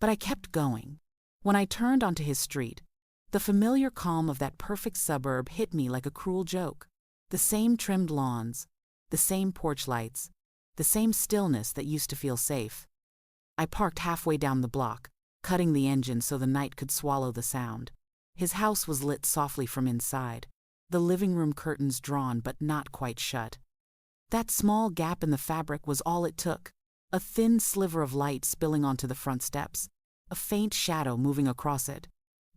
But I kept going. When I turned onto his street, the familiar calm of that perfect suburb hit me like a cruel joke. The same trimmed lawns, the same porch lights, the same stillness that used to feel safe. I parked halfway down the block, cutting the engine so the night could swallow the sound. His house was lit softly from inside, the living room curtains drawn but not quite shut. That small gap in the fabric was all it took, a thin sliver of light spilling onto the front steps, a faint shadow moving across it.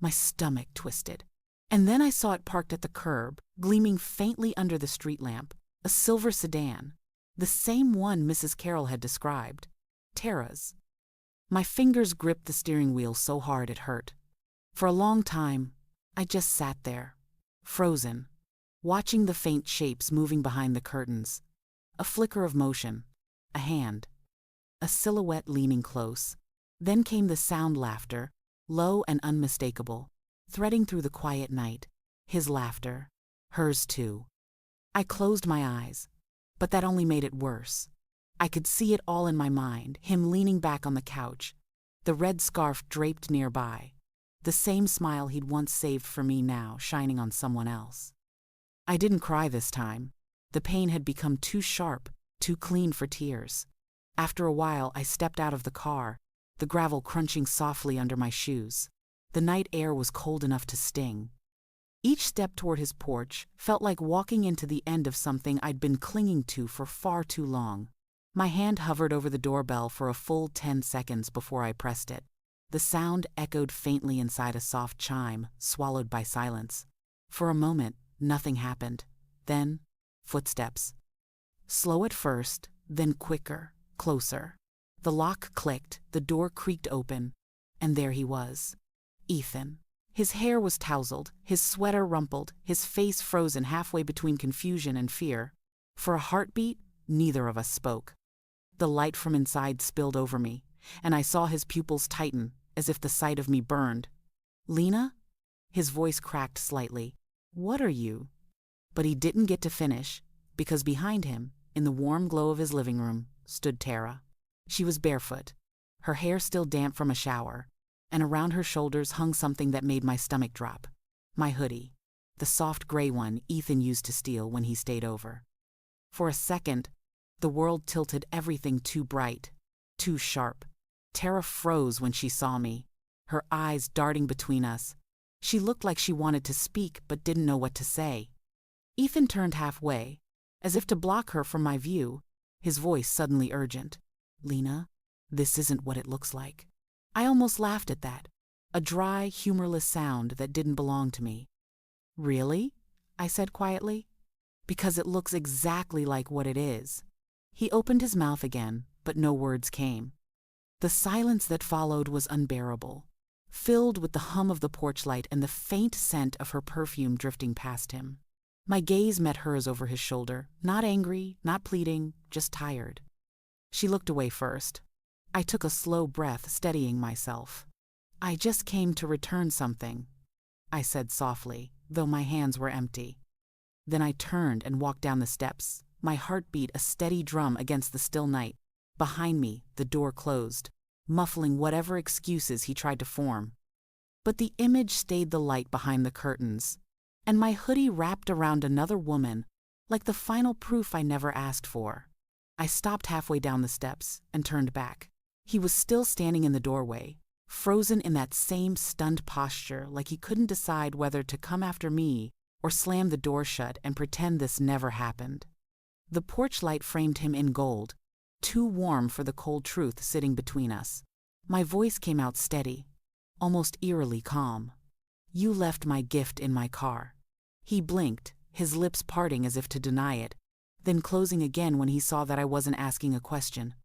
My stomach twisted. And then I saw it parked at the curb, gleaming faintly under the street lamp, a silver sedan, the same one Mrs. Carroll had described, Tara's. My fingers gripped the steering wheel so hard it hurt. For a long time, I just sat there, frozen, watching the faint shapes moving behind the curtains. A flicker of motion, a hand, a silhouette leaning close. Then came the sound, laughter, low and unmistakable, threading through the quiet night. His laughter, hers too. I closed my eyes, but that only made it worse. I could see it all in my mind, him leaning back on the couch, the red scarf draped nearby, the same smile he'd once saved for me now shining on someone else. I didn't cry this time. The pain had become too sharp, too clean for tears. After a while, I stepped out of the car, the gravel crunching softly under my shoes. The night air was cold enough to sting. Each step toward his porch felt like walking into the end of something I'd been clinging to for far too long. My hand hovered over the doorbell for a full 10 seconds before I pressed it. The sound echoed faintly inside a soft chime, swallowed by silence. For a moment, nothing happened. Then, footsteps. Slow at first, then quicker, closer. The lock clicked, the door creaked open, and there he was. Ethan. His hair was tousled, his sweater rumpled, his face frozen halfway between confusion and fear. For a heartbeat, neither of us spoke. The light from inside spilled over me, and I saw his pupils tighten, as if the sight of me burned. "Lena?" His voice cracked slightly. "What are you?" But he didn't get to finish, because behind him, in the warm glow of his living room, stood Tara. She was barefoot, her hair still damp from a shower, and around her shoulders hung something that made my stomach drop. My hoodie, the soft gray one Ethan used to steal when he stayed over. For a second, The world tilted everything too bright, too sharp. Tara froze when she saw me, her eyes darting between us. She looked like she wanted to speak but didn't know what to say. Ethan turned halfway, as if to block her from my view, his voice suddenly urgent. "Lena, this isn't what it looks like." I almost laughed at that, a dry, humorless sound that didn't belong to me. "Really?" I said quietly. "Because it looks exactly like what it is." He opened his mouth again, but no words came. The silence that followed was unbearable, filled with the hum of the porch light and the faint scent of her perfume drifting past him. My gaze met hers over his shoulder, not angry, not pleading, just tired. She looked away first. I took a slow breath, steadying myself. "I just came to return something," I said softly, though my hands were empty. Then I turned and walked down the steps, my heartbeat a steady drum against the still night. Behind me, the door closed, muffling whatever excuses he tried to form. But the image stayed the light behind the curtains, and my hoodie wrapped around another woman, like the final proof I never asked for. I stopped halfway down the steps and turned back. He was still standing in the doorway, frozen in that same stunned posture, like he couldn't decide whether to come after me or slam the door shut and pretend this never happened. The porch light framed him in gold, too warm for the cold truth sitting between us. My voice came out steady, almost eerily calm. "You left my gift in my car." He blinked, his lips parting as if to deny it, then closing again when he saw that I wasn't asking a question.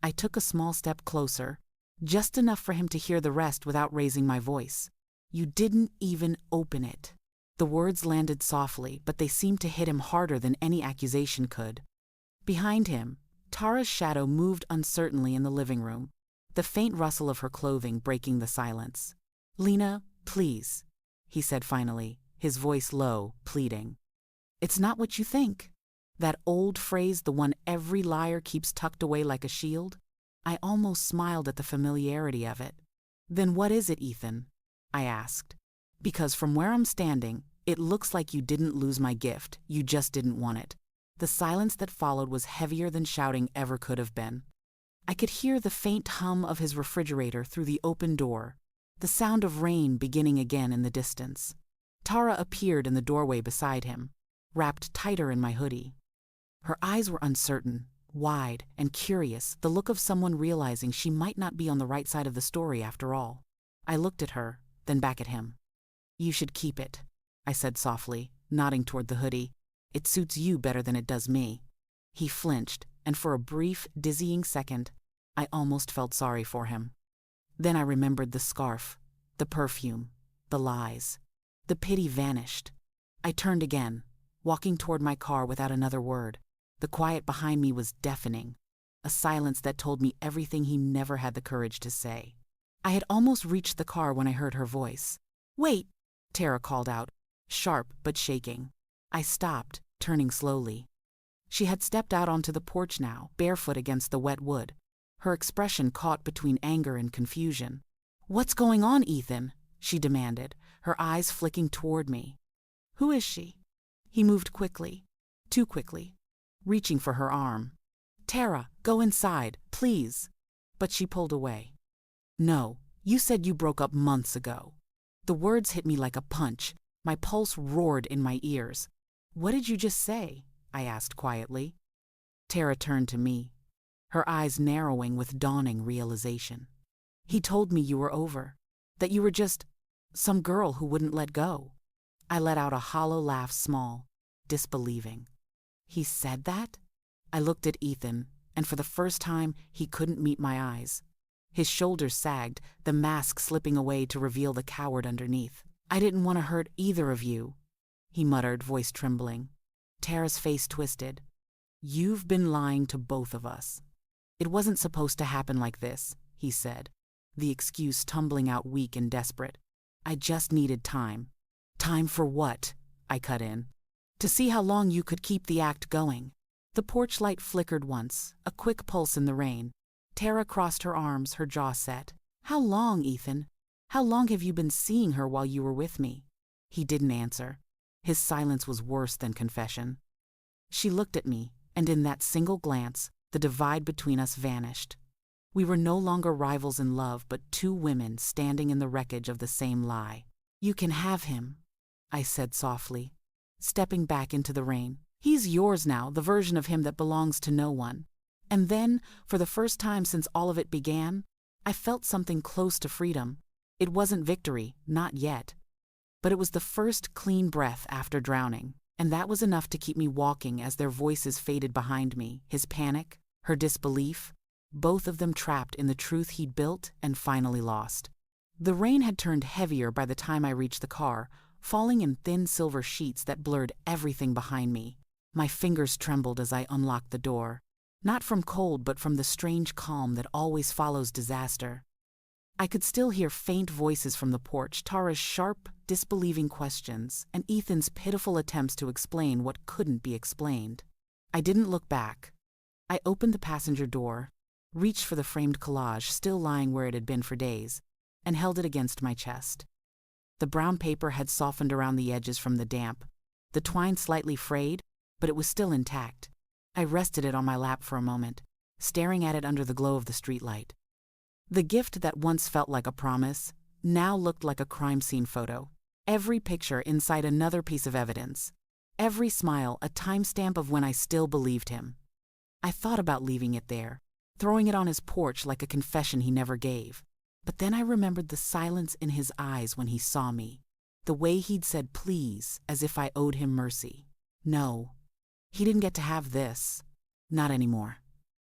I took a small step closer, just enough for him to hear the rest without raising my voice. "You didn't even open it." The words landed softly, but they seemed to hit him harder than any accusation could. Behind him, Tara's shadow moved uncertainly in the living room, the faint rustle of her clothing breaking the silence. "Lena, please," he said finally, his voice low, pleading. "It's not what you think." That old phrase, the one every liar keeps tucked away like a shield? I almost smiled at the familiarity of it. "Then what is it, Ethan?" I asked. "Because from where I'm standing, it looks like you didn't lose my gift, you just didn't want it." The silence that followed was heavier than shouting ever could have been. I could hear the faint hum of his refrigerator through the open door, the sound of rain beginning again in the distance. Tara appeared in the doorway beside him, wrapped tighter in my hoodie. Her eyes were uncertain, wide, and curious, the look of someone realizing she might not be on the right side of the story after all. I looked at her, then back at him. "You should keep it," I said softly, nodding toward the hoodie. "It suits you better than it does me." He flinched, and for a brief, dizzying second, I almost felt sorry for him. Then I remembered the scarf, the perfume, the lies. The pity vanished. I turned again, walking toward my car without another word. The quiet behind me was deafening, a silence that told me everything he never had the courage to say. I had almost reached the car when I heard her voice. "Wait," Tara called out, sharp but shaking. I stopped, turning slowly. She had stepped out onto the porch now, barefoot against the wet wood, her expression caught between anger and confusion. "What's going on, Ethan?" she demanded, her eyes flicking toward me. "Who is she?" He moved quickly, too quickly, reaching for her arm. "Tara, go inside, please." But she pulled away. "No, you said you broke up months ago." The words hit me like a punch. My pulse roared in my ears. "What did you just say?" I asked quietly. Tara turned to me, her eyes narrowing with dawning realization. "He told me you were over, that you were just some girl who wouldn't let go." I let out a hollow laugh, small, disbelieving. "He said that?" I looked at Ethan, and for the first time, he couldn't meet my eyes. His shoulders sagged, the mask slipping away to reveal the coward underneath. "I didn't want to hurt either of you," he muttered, voice trembling. Tara's face twisted. "You've been lying to both of us." "It wasn't supposed to happen like this," he said, the excuse tumbling out weak and desperate. "I just needed time." "Time for what?" I cut in. "To see how long you could keep the act going." The porch light flickered once, a quick pulse in the rain. Tara crossed her arms, her jaw set. "How long, Ethan? How long have you been seeing her while you were with me?" He didn't answer. His silence was worse than confession. She looked at me, and in that single glance, the divide between us vanished. We were no longer rivals in love, but two women standing in the wreckage of the same lie. "You can have him," I said softly, stepping back into the rain. "He's yours now, the version of him that belongs to no one." And then, for the first time since all of it began, I felt something close to freedom. It wasn't victory, not yet. But it was the first clean breath after drowning, and that was enough to keep me walking as their voices faded behind me, his panic, her disbelief, both of them trapped in the truth he'd built and finally lost. The rain had turned heavier by the time I reached the car, falling in thin silver sheets that blurred everything behind me. My fingers trembled as I unlocked the door, not from cold but from the strange calm that always follows disaster. I could still hear faint voices from the porch, Tara's sharp, disbelieving questions, and Ethan's pitiful attempts to explain what couldn't be explained. I didn't look back. I opened the passenger door, reached for the framed collage still lying where it had been for days, and held it against my chest. The brown paper had softened around the edges from the damp, the twine slightly frayed, but it was still intact. I rested it on my lap for a moment, staring at it under the glow of the streetlight. The gift that once felt like a promise now looked like a crime scene photo. Every picture inside another piece of evidence. Every smile a timestamp of when I still believed him. I thought about leaving it there, throwing it on his porch like a confession he never gave. But then I remembered the silence in his eyes when he saw me, the way he'd said please as if I owed him mercy. No, he didn't get to have this. Not anymore.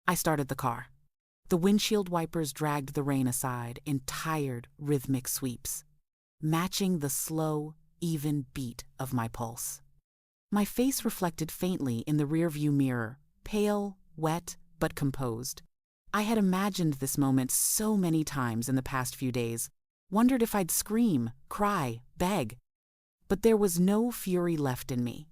I started the car. The windshield wipers dragged the rain aside in tired, rhythmic sweeps, matching the slow, even beat of my pulse. My face reflected faintly in the rearview mirror, pale, wet, but composed. I had imagined this moment so many times in the past few days, wondered if I'd scream, cry, beg. But there was no fury left in me,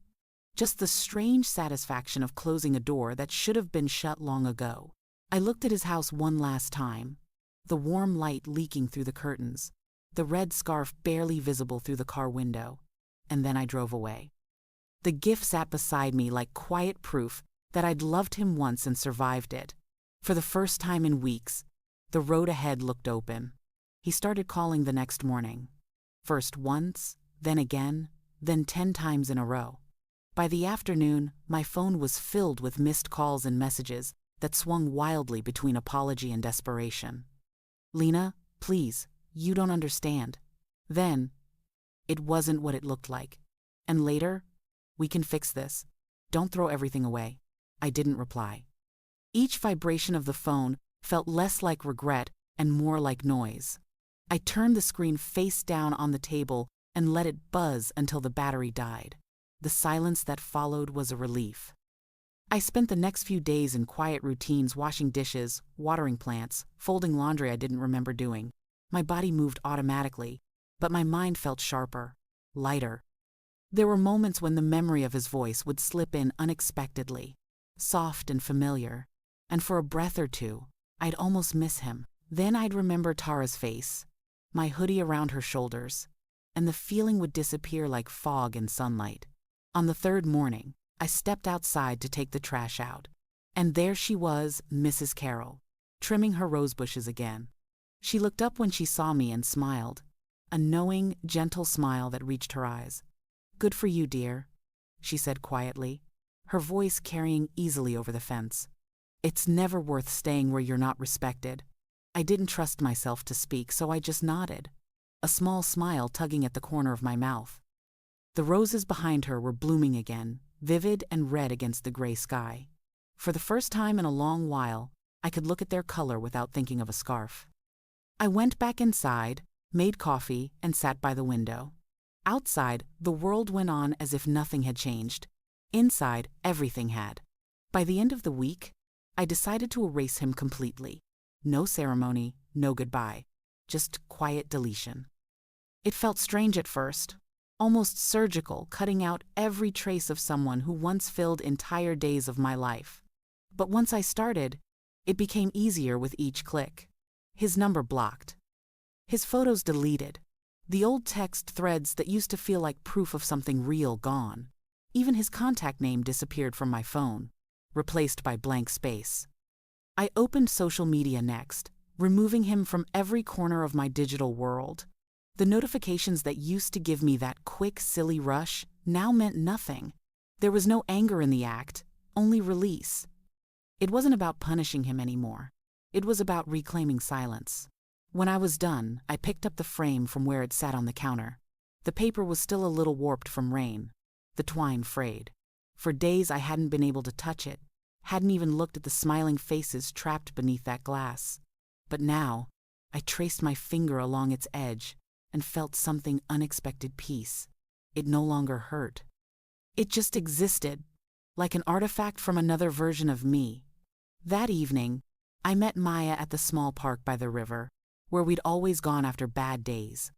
just the strange satisfaction of closing a door that should have been shut long ago. I looked at his house one last time, the warm light leaking through the curtains, the red scarf barely visible through the car window, and then I drove away. The gift sat beside me like quiet proof that I'd loved him once and survived it. For the first time in weeks, the road ahead looked open. He started calling the next morning. First once, then again, then 10 times in a row. By the afternoon, my phone was filled with missed calls and messages that swung wildly between apology and desperation. "Lena, please, you don't understand." Then, "It wasn't what it looked like." And later, "We can fix this. Don't throw everything away." I didn't reply. Each vibration of the phone felt less like regret and more like noise. I turned the screen face down on the table and let it buzz until the battery died. The silence that followed was a relief. I spent the next few days in quiet routines, washing dishes, watering plants, folding laundry I didn't remember doing. My body moved automatically, but my mind felt sharper, lighter. There were moments when the memory of his voice would slip in unexpectedly, soft and familiar, and for a breath or two, I'd almost miss him. Then I'd remember Tara's face, my hoodie around her shoulders, and the feeling would disappear like fog in sunlight. On the third morning, I stepped outside to take the trash out, and there she was, Mrs. Carroll, trimming her rose bushes again. She looked up when she saw me and smiled, a knowing, gentle smile that reached her eyes. "Good for you, dear," she said quietly, her voice carrying easily over the fence. "It's never worth staying where you're not respected." I didn't trust myself to speak, so I just nodded, a small smile tugging at the corner of my mouth. The roses behind her were blooming again, vivid and red against the gray sky. For the first time in a long while, I could look at their color without thinking of a scarf. I went back inside, made coffee, and sat by the window. Outside, the world went on as if nothing had changed. Inside, everything had. By the end of the week, I decided to erase him completely. No ceremony, no goodbye, just quiet deletion. It felt strange at first, almost surgical, cutting out every trace of someone who once filled entire days of my life. But once I started, it became easier with each click. His number blocked. His photos deleted. The old text threads that used to feel like proof of something real gone. Even his contact name disappeared from my phone. replaced by blank space. I opened social media next, removing him from every corner of my digital world. The notifications that used to give me that quick, silly rush now meant nothing. There was no anger in the act, only release. It wasn't about punishing him anymore. It was about reclaiming silence. When I was done, I picked up the frame from where it sat on the counter. The paper was still a little warped from rain. The twine frayed. For days I hadn't been able to touch it, hadn't even looked at the smiling faces trapped beneath that glass. But now, I traced my finger along its edge and felt something unexpected peace. It no longer hurt. It just existed, like an artifact from another version of me. That evening, I met Maya at the small park by the river, where we'd always gone after bad days.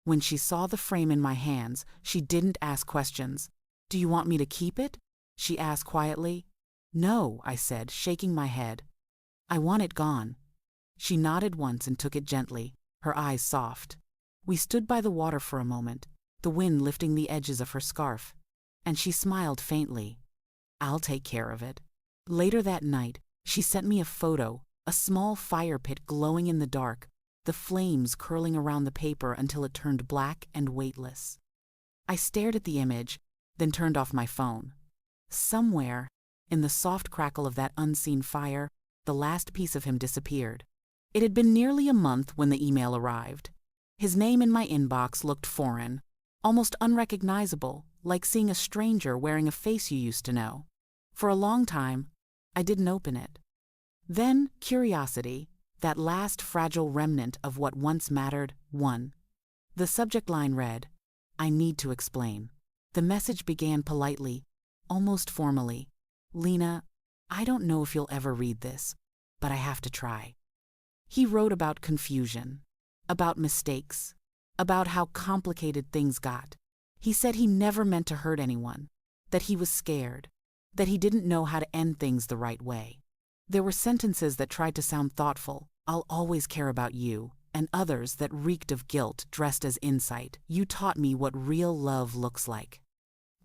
When she saw the frame in my hands, she didn't ask questions. "Do you want me to keep it?" she asked quietly. "No," I said, shaking my head. "I want it gone." She nodded once and took it gently, her eyes soft. We stood by the water for a moment, the wind lifting the edges of her scarf, and she smiled faintly. "I'll take care of it." Later that night, she sent me a photo, a small fire pit glowing in the dark, the flames curling around the paper until it turned black and weightless. I stared at the image, then turned off my phone. Somewhere, in the soft crackle of that unseen fire, the last piece of him disappeared. It had been nearly a month when the email arrived. His name in my inbox looked foreign, almost unrecognizable, like seeing a stranger wearing a face you used to know. For a long time, I didn't open it. Then, curiosity, that last fragile remnant of what once mattered, won. The subject line read, "I need to explain." The message began politely, almost formally. "Lena, I don't know if you'll ever read this, but I have to try." He wrote about confusion, about mistakes, about how complicated things got. He said he never meant to hurt anyone, that he was scared, that he didn't know how to end things the right way. There were sentences that tried to sound thoughtful, "I'll always care about you," and others that reeked of guilt dressed as insight. "You taught me what real love looks like."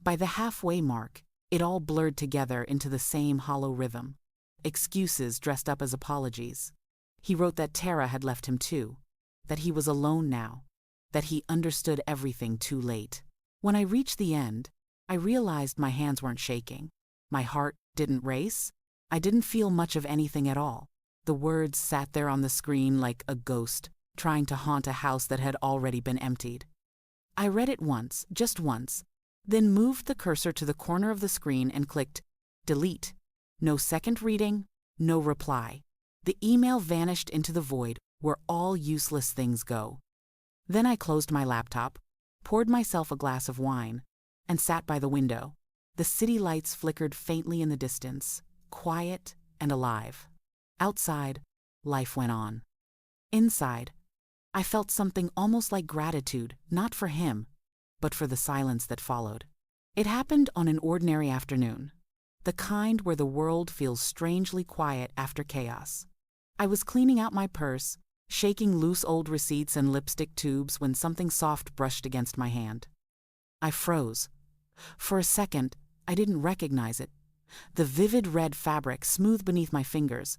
By the halfway mark, it all blurred together into the same hollow rhythm. Excuses dressed up as apologies. He wrote that Tara had left him too, that he was alone now, that he understood everything too late. When I reached the end, I realized my hands weren't shaking. My heart didn't race. I didn't feel much of anything at all. The words sat there on the screen like a ghost, trying to haunt a house that had already been emptied. I read it once, just once, then moved the cursor to the corner of the screen and clicked delete. No second reading, no reply. The email vanished into the void where all useless things go. Then I closed my laptop, poured myself a glass of wine, and sat by the window. The city lights flickered faintly in the distance, quiet and alive. Outside, life went on. Inside, I felt something almost like gratitude, not for him, but for the silence that followed. It happened on an ordinary afternoon, the kind where the world feels strangely quiet after chaos. I was cleaning out my purse, shaking loose old receipts and lipstick tubes when something soft brushed against my hand. I froze. For a second, I didn't recognize it. The vivid red fabric smooth beneath my fingers,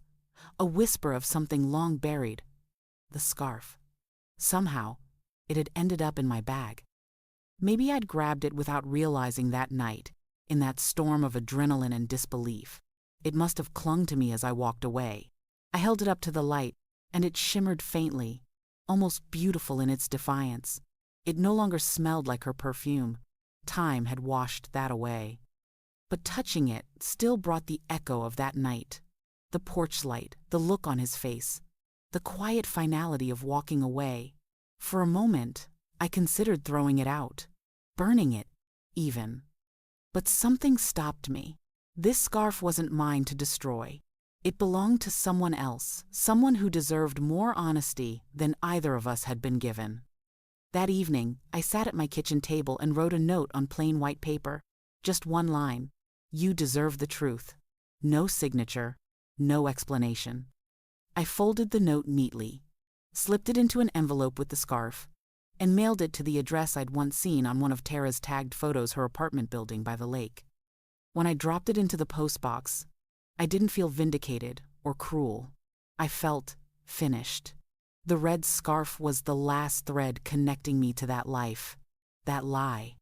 a whisper of something long buried. The scarf. Somehow, it had ended up in my bag. Maybe I'd grabbed it without realizing that night, in that storm of adrenaline and disbelief. It must have clung to me as I walked away. I held it up to the light, and it shimmered faintly, almost beautiful in its defiance. It no longer smelled like her perfume. Time had washed that away. But touching it still brought the echo of that night. The porch light, the look on his face, the quiet finality of walking away. For a moment, I considered throwing it out, burning it, even. But something stopped me. This scarf wasn't mine to destroy. It belonged to someone else, someone who deserved more honesty than either of us had been given. That evening, I sat at my kitchen table and wrote a note on plain white paper. Just one line. "You deserve the truth." No signature, no explanation. I folded the note neatly, slipped it into an envelope with the scarf, and mailed it to the address I'd once seen on one of Tara's tagged photos, her apartment building by the lake. When I dropped it into the postbox, I didn't feel vindicated or cruel. I felt finished. The red scarf was the last thread connecting me to that life, that lie.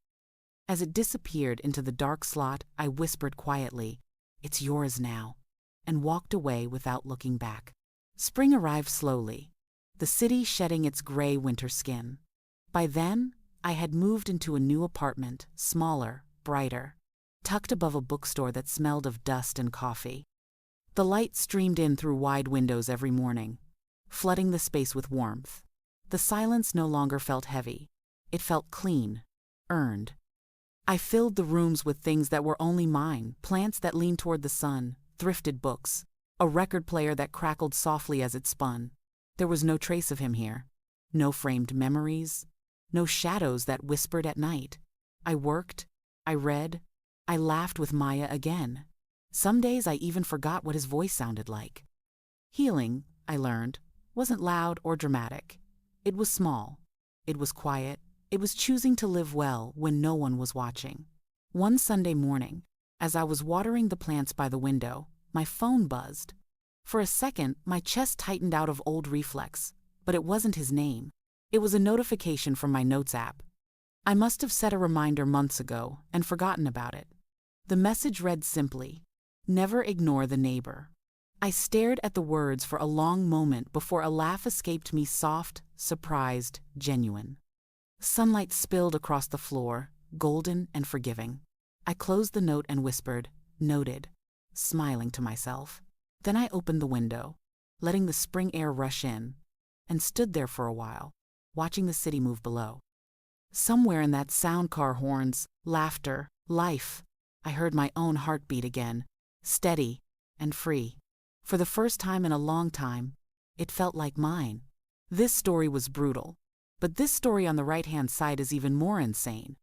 As it disappeared into the dark slot, I whispered quietly, "It's yours now," and walked away without looking back. Spring arrived slowly, the city shedding its gray winter skin. By then, I had moved into a new apartment, smaller, brighter, tucked above a bookstore that smelled of dust and coffee. The light streamed in through wide windows every morning, flooding the space with warmth. The silence no longer felt heavy. It felt clean, earned. I filled the rooms with things that were only mine, plants that leaned toward the sun, thrifted books, a record player that crackled softly as it spun. There was no trace of him here. No framed memories, no shadows that whispered at night. I worked, I read, I laughed with Maya again. Some days I even forgot what his voice sounded like. Healing, I learned, wasn't loud or dramatic. It was small. It was quiet. It was choosing to live well when no one was watching. One Sunday morning, as I was watering the plants by the window, my phone buzzed. For a second, my chest tightened out of old reflex, but it wasn't his name. It was a notification from my Notes app. I must have set a reminder months ago and forgotten about it. The message read simply, "Never ignore the neighbor." I stared at the words for a long moment before a laugh escaped me, soft, surprised, genuine. Sunlight spilled across the floor, golden and forgiving. I closed the note and whispered, "Noted," smiling to myself. Then I opened the window, letting the spring air rush in, and stood there for a while, watching the city move below. Somewhere in that sound, car horns, laughter, life, I heard my own heartbeat again, steady and free. For the first time in a long time, it felt like mine. This story was brutal, but this story on the right-hand side is even more insane.